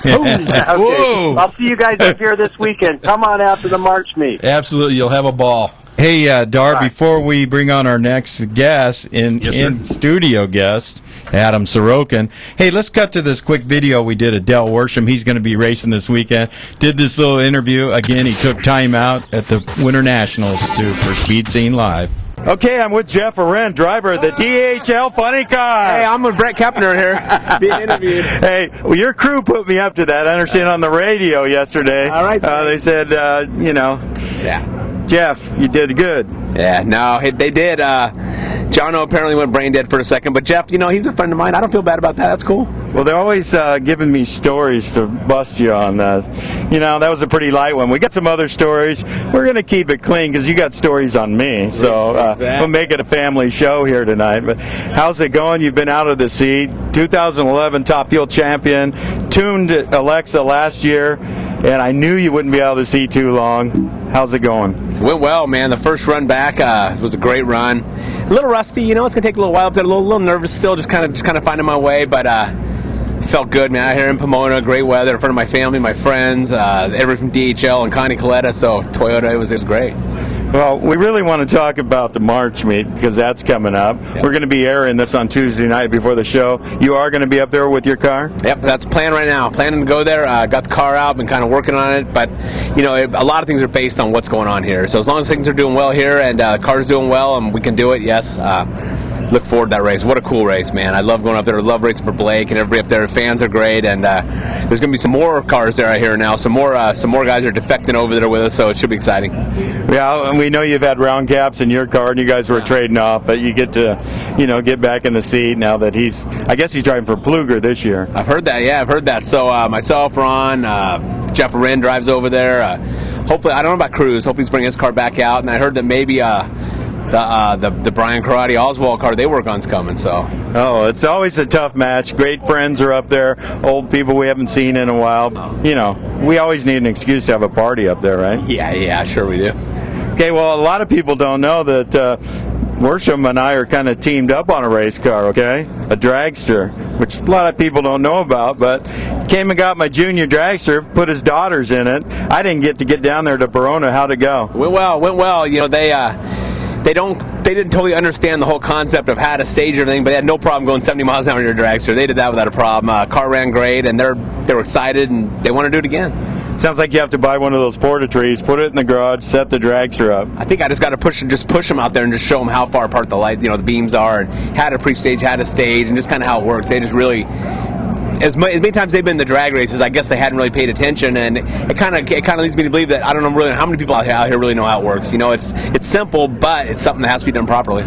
Okay. Whoa. I'll see you guys up here this weekend. Come on out to the March meet. Absolutely. You'll have a ball. Hey, Dar, Hi. before we bring on our next guest, in studio guest, Adam Sorokin, hey, let's cut to this quick video we did of Dale Worsham. He's going to be racing this weekend. Did this little interview. Again, he took time out at the Winter Nationals for Speed Scene Live. Okay, I'm with Jeff Arendt, driver of the DHL Funny Car. Hey, I'm with Brett Kepner here, being interviewed. Hey, well, your crew put me up to that. I understand on the radio yesterday. All right, they said, Yeah. Jeff, you did good. Yeah, no, they did. Jono apparently went brain dead for a second, but Jeff, he's a friend of mine. I don't feel bad about that. That's cool. Well, they're always giving me stories to bust you on. That was a pretty light one. We got some other stories. We're going to keep it clean because you got stories on me. So we'll make it a family show here tonight. But how's it going? You've been out of the seat. 2011 Top Fuel champion. Tuned Alexa last year. And I knew you wouldn't be out of the seat too long. How's it going? It went well, man. The first run back was a great run. A little rusty, it's going to take a little while up there. A little nervous still, just kind of finding my way, but felt good, man. Out here in Pomona, great weather in front of my family, my friends, everyone from DHL and Connie Coletta, so Toyota, it was great. Well, we really want to talk about the March meet because that's coming up. Yep. We're going to be airing this on Tuesday night before the show. You are going to be up there with your car? Yep, that's the plan right now. Planning to go there. Got the car out, been kind of working on it, but a lot of things are based on what's going on here. So as long as things are doing well here and the car's doing well and we can do it, yes. Look forward to that race. What a cool race, man. I love going up there. I love racing for Blake and everybody up there. The fans are great, and there's going to be some more cars there I hear now. Some more guys are defecting over there with us, so it should be exciting. Yeah, and we know you've had round caps in your car, and you guys were trading off, but you get to, get back in the seat now that I guess he's driving for Pluger this year. I've heard that, yeah, I've heard that. So myself, Ron, Jeff Arendt drives over there. Hopefully, I don't know about Cruz. Hopefully he's bringing his car back out, and I heard that maybe the Brian Karate Oswald car they work on's coming. So it's always a tough match. Great friends are up there, old people we haven't seen in a while. We always need an excuse to have a party up there, right? Yeah, sure we do. Okay, well, a lot of people don't know that Worsham and I are kind of teamed up on a race car, okay? A dragster, which a lot of people don't know about, but came and got my junior dragster, put his daughters in it. I didn't get to get down there to Verona. How'd it go? Went well. They didn't totally understand the whole concept of how to stage everything, but they had no problem going 70 miles an hour in your dragster. They did that without a problem. Car ran great, and they were excited, and they want to do it again. Sounds like you have to buy one of those porta trees, put it in the garage, set the dragster up. I think I just got to push them out there and just show them how far apart the beams are, and how to pre-stage, how to stage, and just kind of how it works. They just really, as many times they've been in the drag races, I guess they hadn't really paid attention, and it kind of leads me to believe that I don't know really how many people out here really know how it works. It's simple, but it's something that has to be done properly.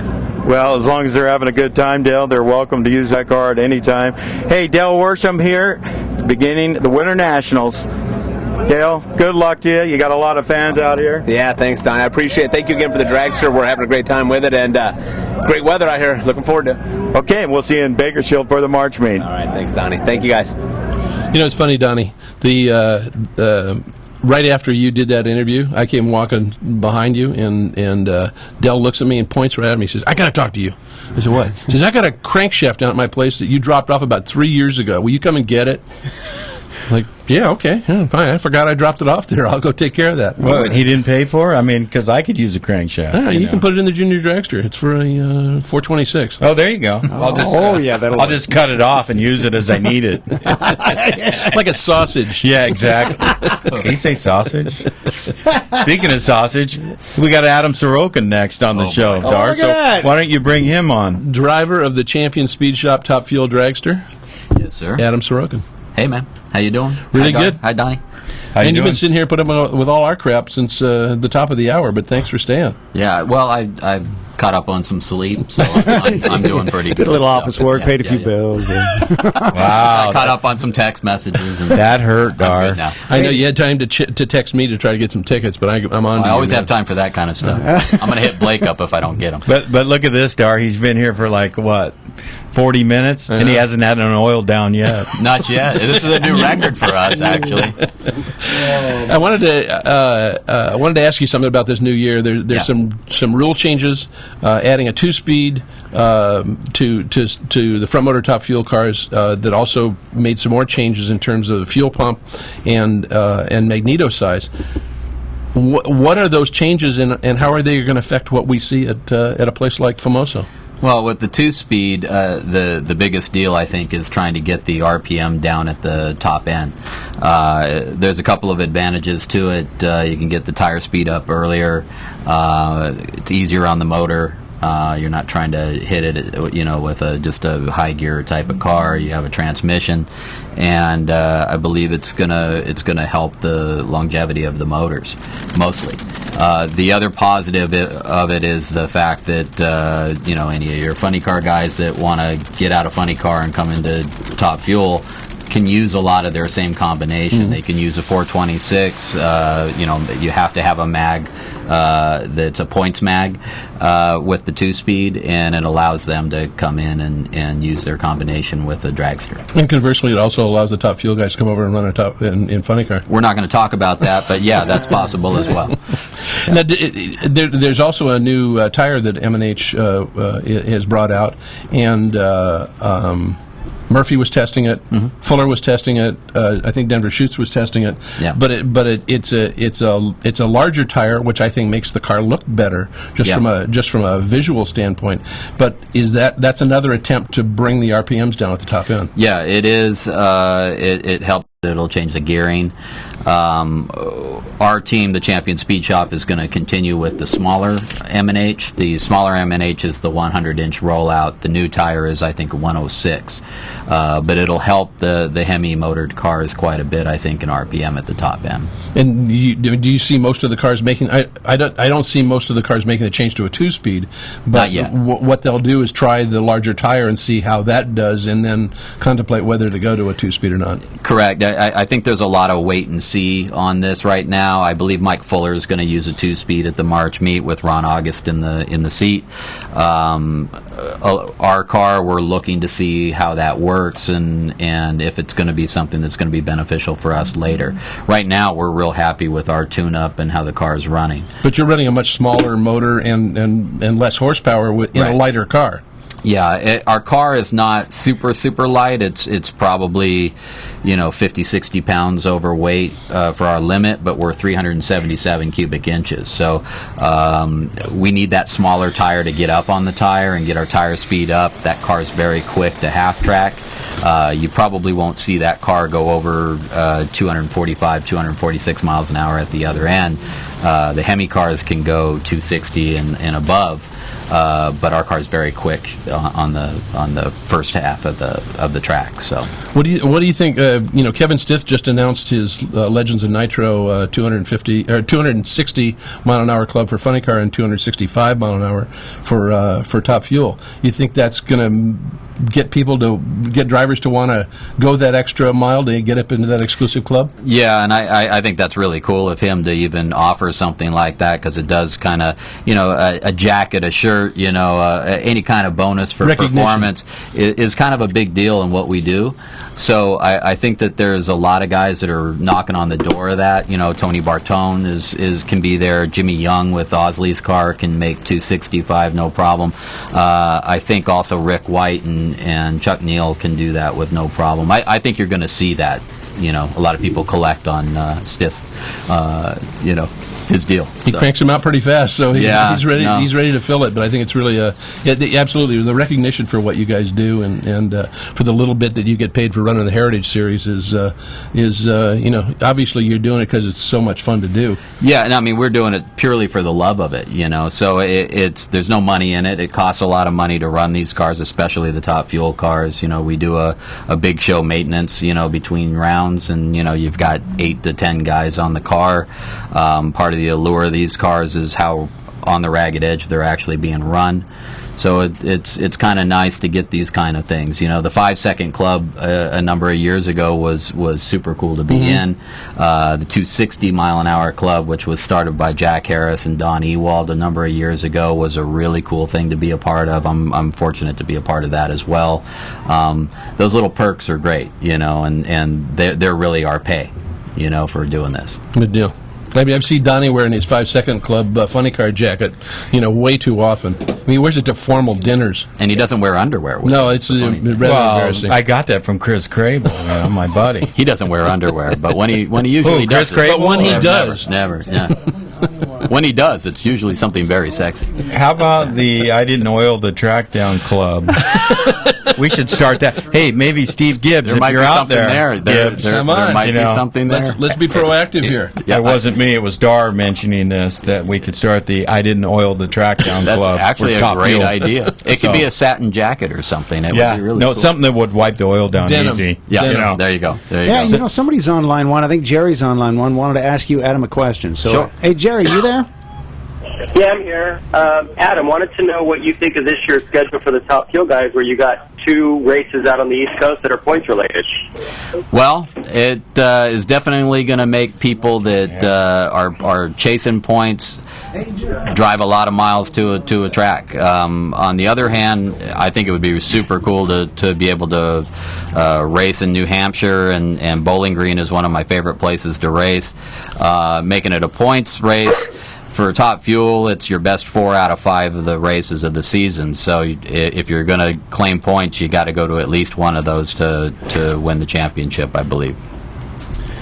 Well, as long as they're having a good time, Dale, they're welcome to use that car at any time. Hey, Dale Worsham here, beginning the Winter Nationals. Dale, good luck to you. You got a lot of fans out here. Yeah, thanks, Don. I appreciate it. Thank you again for the dragster. We're having a great time with it, and great weather out here. Looking forward to it. Okay, we'll see you in Bakersfield for the March meet. All right, thanks, Donnie. Thank you, guys. It's funny, Donnie. Right after you did that interview, I came walking behind you, and Dell looks at me and points right at me. He says, "I got to talk to you." I said, "What?" He says, "I got a crankshaft down at my place that you dropped off about 3 years ago. Will you come and get it?" Like, yeah, okay, yeah, fine. I forgot I dropped it off there. I'll go take care of that. Well, he didn't pay for it? I mean, because I could use a crankshaft. Yeah, you can put it in the junior dragster. It's for a 426. Oh, there you go. I'll just cut it off and use it as I need it. Like a sausage. Yeah, exactly. Can you say sausage? Speaking of sausage, we got Adam Sorokin next on the show, Dar. Look at that. Why don't you bring him on? Driver of the Champion Speed Shop Top Fuel Dragster. Yes, sir. Adam Sorokin. Hey, man. How you doing? Really Hi, good. Hi, Donnie. And you've been sitting here putting up with all our crap since the top of the hour, but thanks for staying. Yeah, well, I caught up on some sleep, so I'm doing pretty good. Did a little office work, paid a few bills. Wow. I caught up on some text messages. And that hurt, Dar. I know you had time to text me to try to get some tickets, but I'm on. I always have time for that kind of stuff. I'm going to hit Blake up if I don't get him. But look at this, Dar. He's been here for like, what, 40 minutes? And he hasn't had an oil down yet. Not yet. This is a new record for us, actually. I wanted to ask you something about this new year. There's some rule changes, adding a 2-speed to the front motor top fuel cars that also made some more changes in terms of the fuel pump and magneto size. What are those changes, and how are they going to affect what we see at a place like Famoso? Well, with the 2-speed, the biggest deal, I think, is trying to get the RPM down at the top end. There's a couple of advantages to it. You can get the tire speed up earlier. It's easier on the motor. You're not trying to hit it, with just a high gear type of car. You have a transmission, and I believe it's gonna help the longevity of the motors mostly. The other positive of it is the fact that any of your funny car guys that want to get out of funny car and come into top fuel can use a lot of their same combination. Mm-hmm. They can use a 426. You have to have a mag that's a points mag with the 2-speed, and it allows them to come in and use their combination with the dragster. And conversely, it also allows the top fuel guys to come over and run a top in funny car. We're not going to talk about that, but yeah, that's possible as well. Yeah. Now, there's also a new tire that M&H has brought out, and Murphy was testing it. Mm-hmm. Fuller was testing it. I think Denver Chutes was testing it. Yeah. But it's a larger tire, which I think makes the car look better just from a visual standpoint. But that's another attempt to bring the RPMs down at the top end? Yeah, it is. It helps. It'll change the gearing. Our team, the Champion Speed Shop, is going to continue with the smaller M&H. The smaller M&H is the 100-inch rollout. The new tire is, I think, 106. But it'll help the Hemi motored cars quite a bit, I think, in RPM at the top end. And do you see most of the cars making? I don't see most of the cars making the change to a 2-speed. But not yet. What they'll do is try the larger tire and see how that does, and then contemplate whether to go to a 2-speed or not. Correct. I think there's a lot of wait and see on this right now. I believe Mike Fuller is going to use a 2-speed at the March meet with Ron August in the seat. Our car, we're looking to see how that works and if it's going to be something that's going to be beneficial for us later. Right now, we're real happy with our tune-up and how the car is running. But you're running a much smaller motor and less horsepower in a lighter car. Yeah, our car is not super light. It's probably 50, 60 pounds overweight for our limit, but we're 377 cubic inches. So we need that smaller tire to get up on the tire and get our tire speed up. That car's very quick to half track. You probably won't see that car go over 245, 246 miles an hour at the other end. The Hemi cars can go 260 and above. But our car is very quick on the first half of the track. So, what do you think? Kevin Stith just announced his Legends of Nitro 260 mile an hour club for funny car and 265 mile an hour for top fuel. You think that's going to get drivers to want to go that extra mile to get up into that exclusive club? Yeah, and I think that's really cool of him to even offer something like that, because it does kind of, a jacket, a shirt, any kind of bonus for performance is kind of a big deal in what we do. So I think that there's a lot of guys that are knocking on the door of that. Tony Bartone can be there. Jimmy Young with Osley's car can make 265 no problem. I think also Rick White and Chuck Neal can do that with no problem. I think you're going to see that a lot of people collect on Stis, his deal. He cranks them out pretty fast, so he's ready. No. He's ready to fill it. But I think it's really absolutely the recognition for what you guys do, and for the little bit that you get paid for running the Heritage Series is obviously you're doing it because it's so much fun to do. Yeah, and I mean we're doing it purely for the love of it, So there's no money in it. It costs a lot of money to run these cars, especially the Top Fuel cars. We do a big show maintenance, between rounds, and you've got 8 to 10 guys on the car. Part of the allure of these cars is how on the ragged edge they're actually being run. So it's kind of nice to get these kind of things. The 5-second club a number of years ago was super cool to be in. The 260 mile an hour club, which was started by Jack Harris and Don Ewald a number of years ago, was a really cool thing to be a part of. I'm fortunate to be a part of that as well. Those little perks are great, and they're really our pay, for doing this. Good deal. I've seen Donnie wearing his 5-second club funny car jacket, way too often. I mean, he wears it to formal dinners. And he doesn't wear underwear. No, it's rather embarrassing. I got that from Chris Crable, my buddy. He doesn't wear underwear, but when he usually does, but when he does, never. Yeah. When he does, it's usually something very sexy. How about the I Didn't Oil the Track Down Club? We should start that. Hey, maybe Steve Gibbs, there if might you're be out something there. There might be something there. Let's be proactive here. It wasn't me. It was Dar mentioning this, that we could start the I Didn't Oil the Track Down That's Club. That's actually a great idea. It could be a satin jacket or something. It would be really cool. Something that would wipe the oil down easy. Yeah, there you go. Somebody's on line one. I think Jerry's on line one. Wanted to ask you, Adam, a question. So, sure. Hey, Jerry, you there? Yeah, I'm here. Adam, wanted to know what you think of this year's schedule for the Top Fuel guys, where you got 2 races out on the East Coast that are points related. Well, it is definitely going to make people that are chasing points drive a lot of miles to a track. On the other hand, I think it would be super cool to be able to race in New Hampshire, and Bowling Green is one of my favorite places to race. Making it a points race. For Top Fuel, it's your best 4 out of 5 of the races of the season. So if you're going to claim points, you got to go to at least one of those to win the championship, I believe.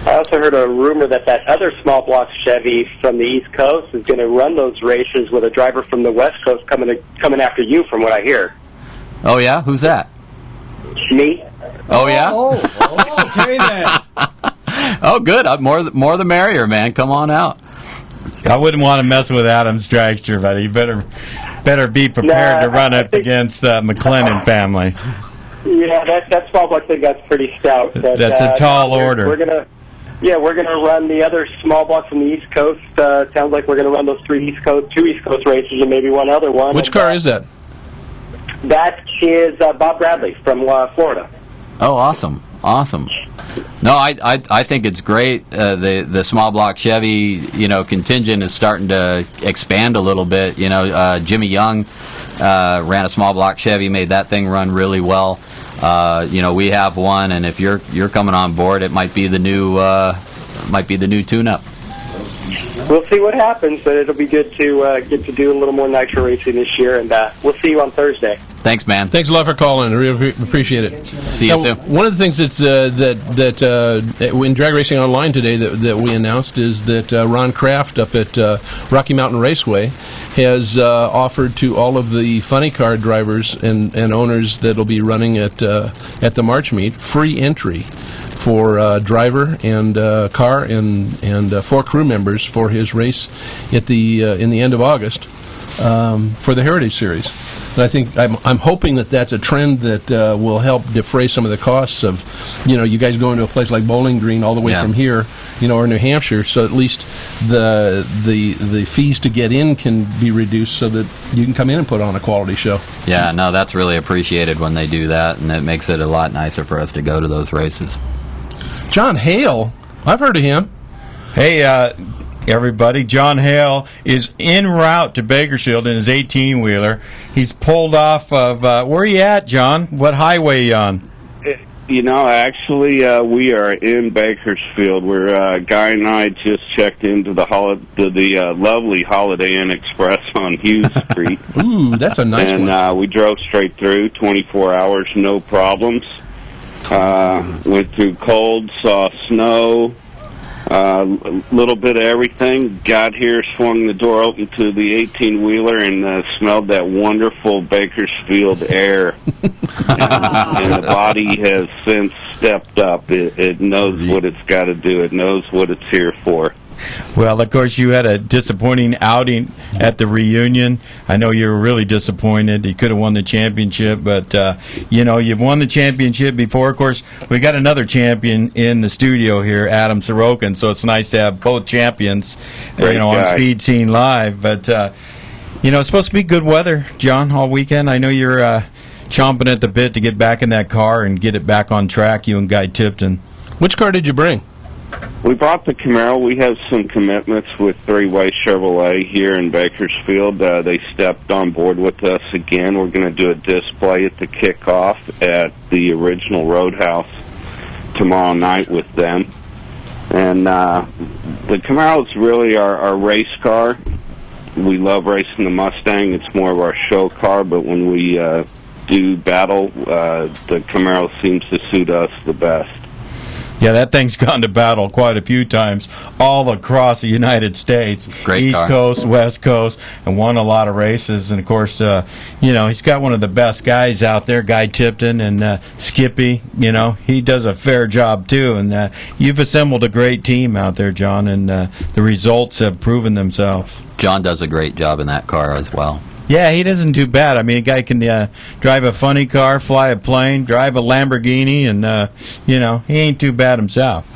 I also heard a rumor that other small block Chevy from the East Coast is going to run those races with a driver from the West Coast coming after you, from what I hear. Oh yeah, who's that? Me. Oh yeah. Okay then. Oh good. More the merrier, man. Come on out. I wouldn't want to mess with Adam's dragster, but you better be prepared to run up against the McLennan family. Yeah, that small block thing got pretty stout. But, that's a tall order. We're gonna run the other small block from the East Coast. Sounds like we're gonna run those 2 East Coast races, and maybe one other one. Which car is that? That is Bob Bradley from Florida. Oh, awesome. No, I think it's great. The small block Chevy, contingent is starting to expand a little bit. Jimmy Young ran a small block Chevy, made that thing run really well. We have one, and if you're coming on board, it might be the new tune-up. We'll see what happens, but it'll be good to get to do a little more nitro racing this year, and we'll see you on Thursday. Thanks, man. Thanks a lot for calling. I really appreciate it. See you soon. One of the things that's that in Drag Racing Online today that we announced is that Ron Kraft up at Rocky Mountain Raceway has offered to all of the funny car drivers and owners that'll be running at the March meet free entry for driver and car and 4 crew members for his race at the in the end of August for the Heritage Series. And I think I'm hoping that that's a trend that will help defray some of the costs of, you guys going to a place like Bowling Green all the way from here, or New Hampshire, so at least the fees to get in can be reduced so that you can come in and put on a quality show. Yeah, no, that's really appreciated when they do that, and it makes it a lot nicer for us to go to those races. John Hale, I've heard of him. Hey, everybody, John Hale is en route to Bakersfield in his 18-wheeler. He's pulled off of, where are you at, John? What highway are you on? Actually, we are in Bakersfield. We're, Guy and I just checked into the lovely Holiday Inn Express on Hughes Street. Ooh, that's a nice one. And we drove straight through, 24 hours, no problems. Went through cold, saw snow, a little bit of everything. Got here, swung the door open to the 18-wheeler, and smelled that wonderful Bakersfield air. and the body has since stepped up. It knows what it's got to do. It knows what it's here for. Well, of course, you had a disappointing outing at the reunion. I know you were really disappointed. You could have won the championship, but, you've won the championship before. Of course, we got another champion in the studio here, Adam Sorokin, so it's nice to have both champions, on Speed Scene Live. But, it's supposed to be good weather, John, all weekend. I know you're chomping at the bit to get back in that car and get it back on track, you and Guy Tipton. Which car did you bring? We brought the Camaro. We have some commitments with Three-Way Chevrolet here in Bakersfield. They stepped on board with us again. We're going to do a display at the kickoff at the original Roadhouse tomorrow night with them. And the Camaro is really our race car. We love racing the Mustang. It's more of our show car, but when we do battle, the Camaro seems to suit us the best. Yeah, that thing's gone to battle quite a few times all across the United States. Great East car. Coast, West Coast, and won a lot of races. And, of course, he's got one of the best guys out there, Guy Tipton, and Skippy. He does a fair job, too. And you've assembled a great team out there, John, and the results have proven themselves. John does a great job in that car as well. Yeah, he doesn't do bad. I mean, a guy can drive a funny car, fly a plane, drive a Lamborghini, and he ain't too bad himself.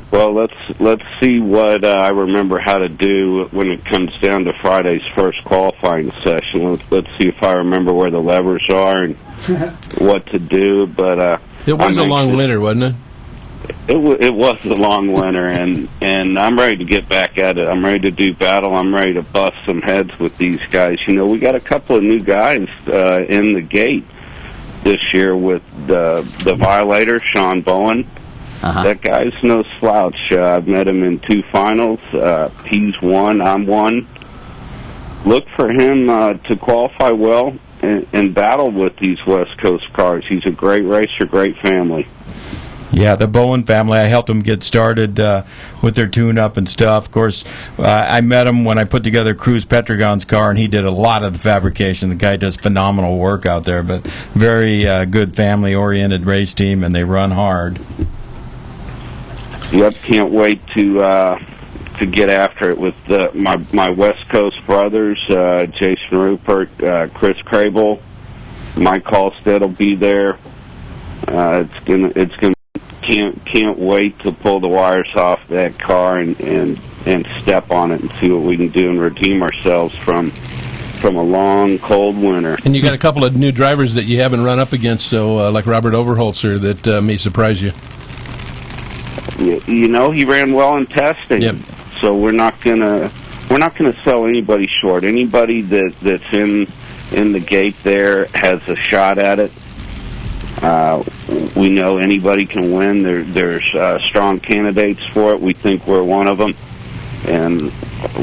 Well, let's see what I remember how to do when it comes down to Friday's first qualifying session. Let's see if I remember where the levers are and what to do. But it was a long winter, wasn't it? It was a long winter, and I'm ready to get back at it. I'm ready to do battle. I'm ready to bust some heads with these guys. We got a couple of new guys in the gate this year with the Violator, Sean Bowen. That guy's no slouch. I've met him in 2 finals. He's won. I'm one. Look for him to qualify well and battle with these West Coast cars. He's a great racer, great family. Yeah, the Bowen family, I helped them get started with their tune-up and stuff. Of course, I met him when I put together Cruz Petragon's car, and he did a lot of the fabrication. The guy does phenomenal work out there, but very good family-oriented race team, and they run hard. Yep, can't wait to get after it with my West Coast brothers, Jason Rupert, Chris Crable, Mike Halstead will be there. It's gonna. Can't wait to pull the wires off that car and step on it and see what we can do and redeem ourselves from a long, cold winter. And you got a couple of new drivers that you haven't run up against, so like Robert Overholzer, that may surprise you. He ran well in testing, yep. So we're not gonna sell anybody short. Anybody that's in the gate there has a shot at it. We know anybody can win. There's strong candidates for it. We think we're one of them. And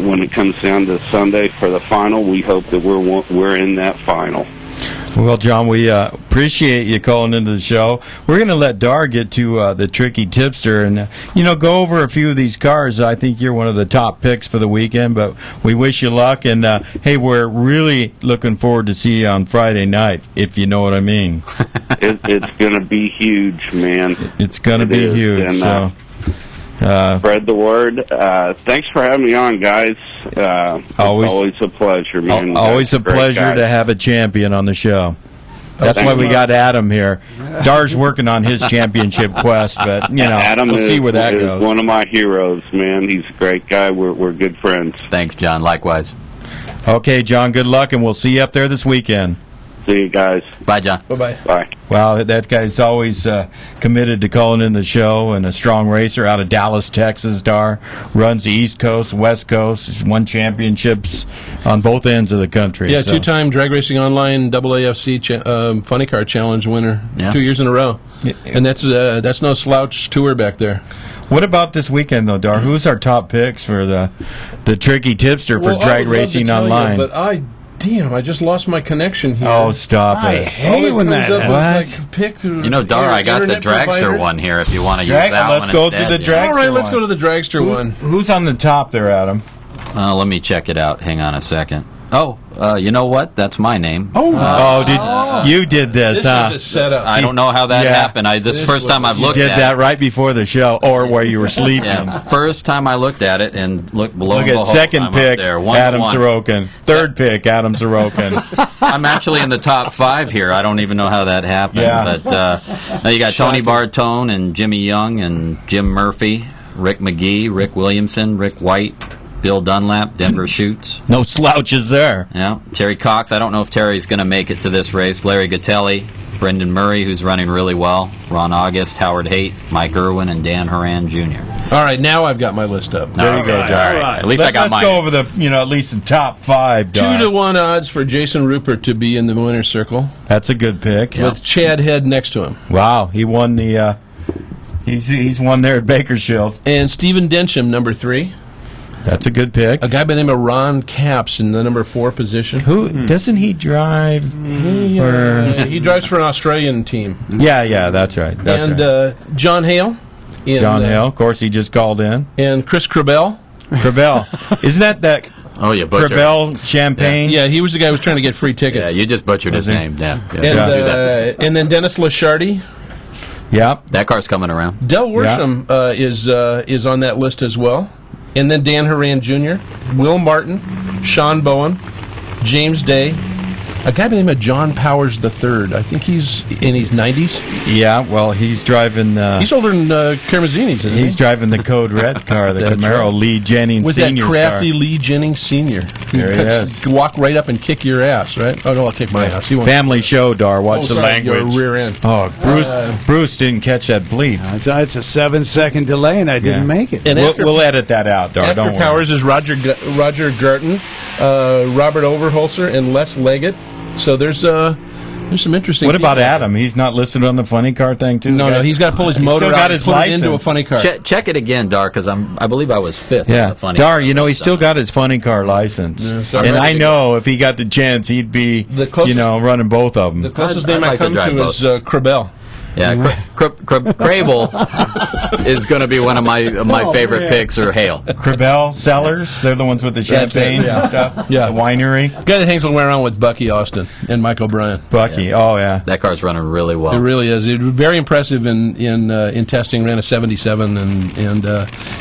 when it comes down to Sunday for the final, we hope that we're in that final. Well, John, we appreciate you calling into the show. We're going to let Dar get to the Tricky Tipster and, go over a few of these cars. I think you're one of the top picks for the weekend, but we wish you luck. And, hey, we're really looking forward to see you on Friday night, if you know what I mean. It's going to be huge, man. It's going to be huge. And, spread the word. Thanks for having me on, guys. Always a pleasure, man. Always a pleasure to have a champion on the show. That's why we got Adam here. Dar's working on his championship quest, but Adam we'll see where that goes. One of my heroes, man. He's a great guy. We're good friends. Thanks, John. Likewise. Okay, John. Good luck, and we'll see you up there this weekend. See you guys. Bye, John. Bye-bye. Bye. Well, that guy's always committed to calling in the show, and a strong racer out of Dallas, Texas. Dar runs the East Coast, West Coast. He's won championships on both ends of the country. Yeah, 2-time Drag Racing Online AAFC Funny Car Challenge winner, 2 years in a row. Yeah. And that's no slouch tour back there. What about this weekend, though, Dar? Who's our top picks for the Tricky Tipster for Drag Racing Online? But Damn, I just lost my connection here. Oh, stop I it. hate when that happens. Like, pick You know, Dar, I got the Dragster one here if you want to use that Let's one go instead. to the Dragster. All right, let's go to the Dragster one. Who's on the top there, Adam? Let me check it out. Hang on a second. Oh, you know what? That's my name. You did this, huh? This is a setup. I don't know how that happened. This is the first time I've looked at it. You did that right before the show, or where you were sleeping. Yeah, first time I looked at it, and look below. Look at second pick, Adam Sorokin. Third pick, Adam Sorokin. I'm actually in the top 5 here. I don't even know how that happened. Yeah. But now you got Tony Bartone and Jimmy Young and Jim Murphy, Rick McGee, Rick Williamson, Rick White, Bill Dunlap, Denver Shoots. No slouches there. Yeah. Terry Cox. I don't know if Terry's going to make it to this race. Larry Gatelli, Brendan Murray, who's running really well, Ron August, Howard Haight, Mike Irwin, and Dan Horan Jr. All right, now I've got my list up. There you go, Dar. All right. At least I got Let's mine. go over the, at least the top 5, Dar. 2-1 odds for Jason Rupert to be in the winner's circle. That's a good pick. With Chad Head next to him. Wow, he won the. He's won there at Bakersfield. And Stephen Densham, number 3. That's a good pick. A guy by the name of Ron Capps in the number 4 position. Who doesn't he drive? He drives for an Australian team. Yeah, that's right. That's right. John Hale. John Hale, of course, he just called in. And Chris Crabell. Isn't that? Oh, yeah, butchered. Crabell Champagne. Yeah, he was the guy who was trying to get free tickets. Yeah, you just butchered his name. Yeah. And then Dennis Lashardy. Yep. That car's coming around. Del Worsham is on that list as well. And then Dan Horan Jr., Will Martin, Sean Bowen, James Day, a guy by the name of John Powers III. I think he's in his 90s. Yeah, well, he's driving... he's older than Karamazini's, isn't he? He's driving the Code Red car, the Camaro right. Lee Jennings With Sr. that crafty Lee Jennings Sr. There he is. Walk right up and kick your ass, right? Oh, no, I'll kick my ass. He won't. Family show, Dar. Watch the language. Your rear end. Oh, Bruce didn't catch that bleep. It's a 7-second delay, and I didn't make it. And we'll edit that out, Dar. After Don't Powers worry. is Roger Garton, Robert Overholser, and Les Leggett. So there's some interesting. What about people. Adam? He's not listed on the funny car thing too. No, he's got to pull his motor still out got and his put license. it into a funny car. Check it again, Dar, because I believe I was 5th on Yeah, the funny Dar. car. He's still got his funny car license, so and I know if he got the chance, he'd be running both of them. The closest I'd name I like to come drive to is Crabell. Yeah, Crable is going to be one of my favorite picks, or Hale. Crabell Cellars, they're the ones with the That's it, champagne yeah. and stuff. Yeah. The winery. Guy that hangs around with Bucky Austin and Mike O'Brien. Bucky, oh yeah. That car's running really well. It really is. It was very impressive in testing. Ran a 77 and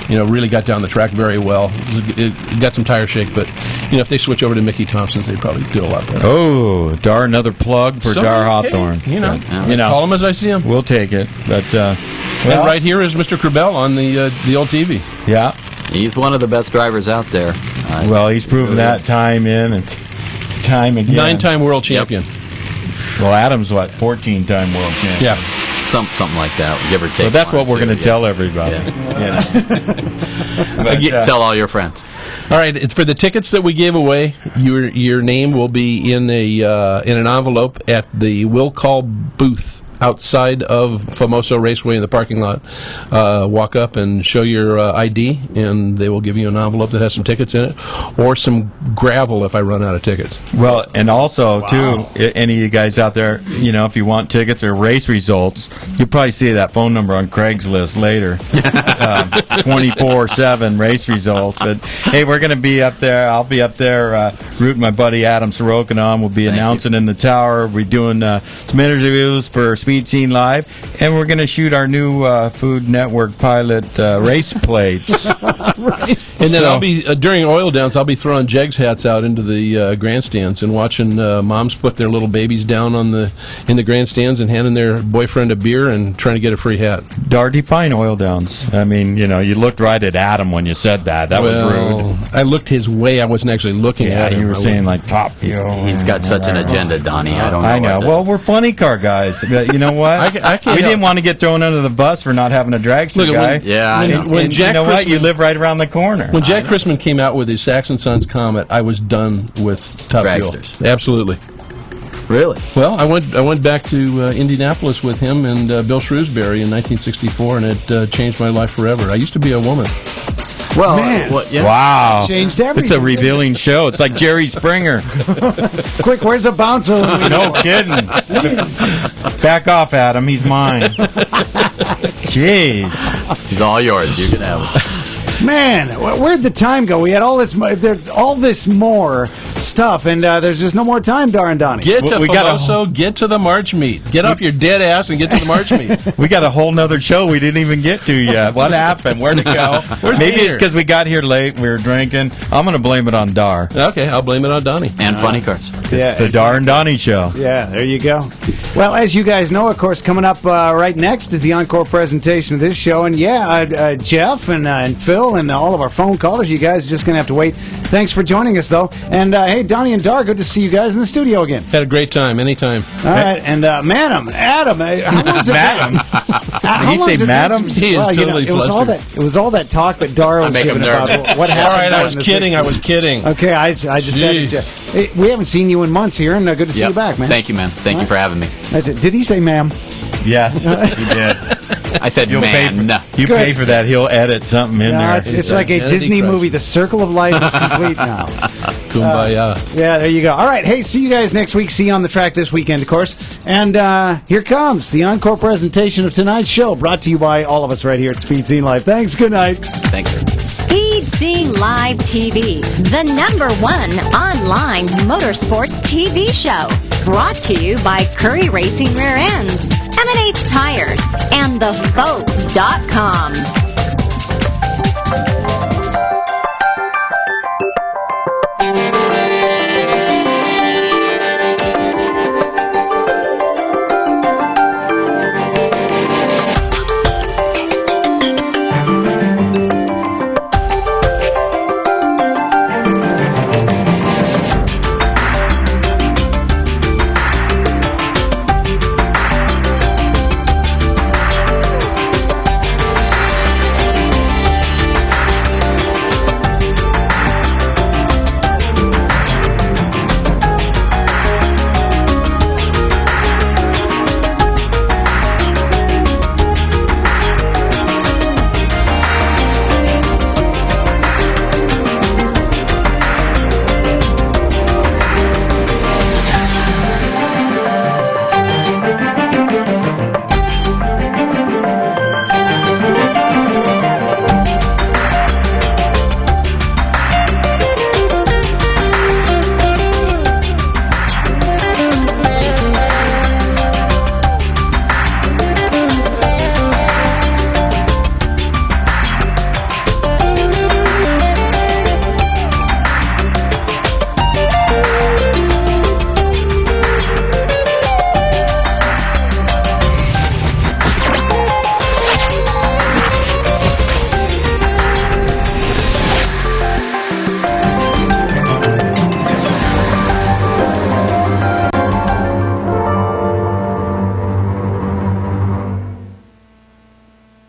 really got down the track very well. It got some tire shake, but if they switch over to Mickey Thompson's, they'd probably do a lot better. Oh, Dar, another plug for Dar Hawthorne. Call him as I see him. We'll take it, but and right here is Mr. Crabell on the old TV. Yeah, he's one of the best drivers out there. Well, he's proven that time in and time again. 9-time world champion. Well, Adam's 14-time world champion. Yeah, something like that, give or take. So that's what we're going to tell everybody. But, tell all your friends. All right, it's for the tickets that we gave away. Your name will be in an envelope at the Will Call booth outside of Famoso Raceway in the parking lot. Walk up and show your ID, and they will give you an envelope that has some tickets in it, or some gravel if I run out of tickets. Well, and also, too, any of you guys out there, if you want tickets or race results, you'll probably see that phone number on Craigslist later. 24/7 race results. But, hey, we're going to be up there. I'll be up there rooting my buddy Adam Sorokin on. We'll be announcing in the tower. We're doing some interviews for Speed Scene Live, and we're going to shoot our new Food Network pilot race plates. And then I'll be during Oil Downs. I'll be throwing Jegs hats out into the grandstands and watching moms put their little babies down in the grandstands and handing their boyfriend a beer and trying to get a free hat. Dar, define Oil Downs. I mean, you looked right at Adam when you said that. That was rude. I looked his way. I wasn't actually looking at him. You were saying like top. He's got such an agenda, Donnie. I know. Well, we're funny car guys. You know what? I can't we didn't want to get thrown under the bus for not having a dragster guy. When Jack you know what? Chrisman, You live right around the corner. When Jack Chrisman came out with his Saxon Sons Comet, I was done with Top Dragsters. Fuel. Absolutely. Really? Well, I went back to Indianapolis with him and Bill Shrewsbury in 1964, and it changed my life forever. I used to be a woman. Well, Man. Wow. Changed It's everything. a revealing show. It's like Jerry Springer. Quick, where's the bouncer? No kidding. Back off, Adam. He's mine. Jeez. He's all yours. You can have it. Man, where'd the time go? We had all this more stuff, and there's just no more time, Dar and Donnie. Get to We got a- Famoso, get to the March meet. Get off your dead ass and get to the March meet. We got a whole nother show we didn't even get to yet. What happened? Where'd it go? Maybe Peter? it's because we got here late. We were drinking. I'm going to blame it on Dar. Okay, I'll blame it on Donnie. And funny cars. Yeah, The Dar and Donnie show. Yeah, there you go. Well, as you guys know, of course, coming up right next is the encore presentation of this show. And Jeff and Phil and all of our phone callers, you guys are just going to have to wait. Thanks for joining us, though. And hey, Donnie and Dar, good to see you guys in the studio again. Had a great time, anytime. All right, and Madam, Adam, how long's it Madam? been? How Did he long's say it been Madam? since- He is well, totally it was all that. flustered. It was all that talk that Dar was make him giving about nervous. what happened. All right, I back was in the kidding. 60s. I was kidding. Okay, I just had to. Hey, we haven't seen you in months here, and good to see Yep. you back, man. Thank you, man. Thank you for having me. That's it. Did he say ma'am? Yeah, he did. I said, You'll pay man. for, you pay for that. He'll edit something in No, there. it's like a Identity Disney crisis. movie. The Circle of Life is complete now. Kumbaya. Yeah, there you go. All right, hey, see you guys next week. See you on the track this weekend, of course. And here comes the encore presentation of tonight's show, brought to you by all of us right here at Speed Scene Live. Thanks. Good night. Thanks. Speed Scene Live TV, the #1 online motorsports TV show. Brought to you by Curry Racing Rear Ends, M&H Tires, and TheFoe.com.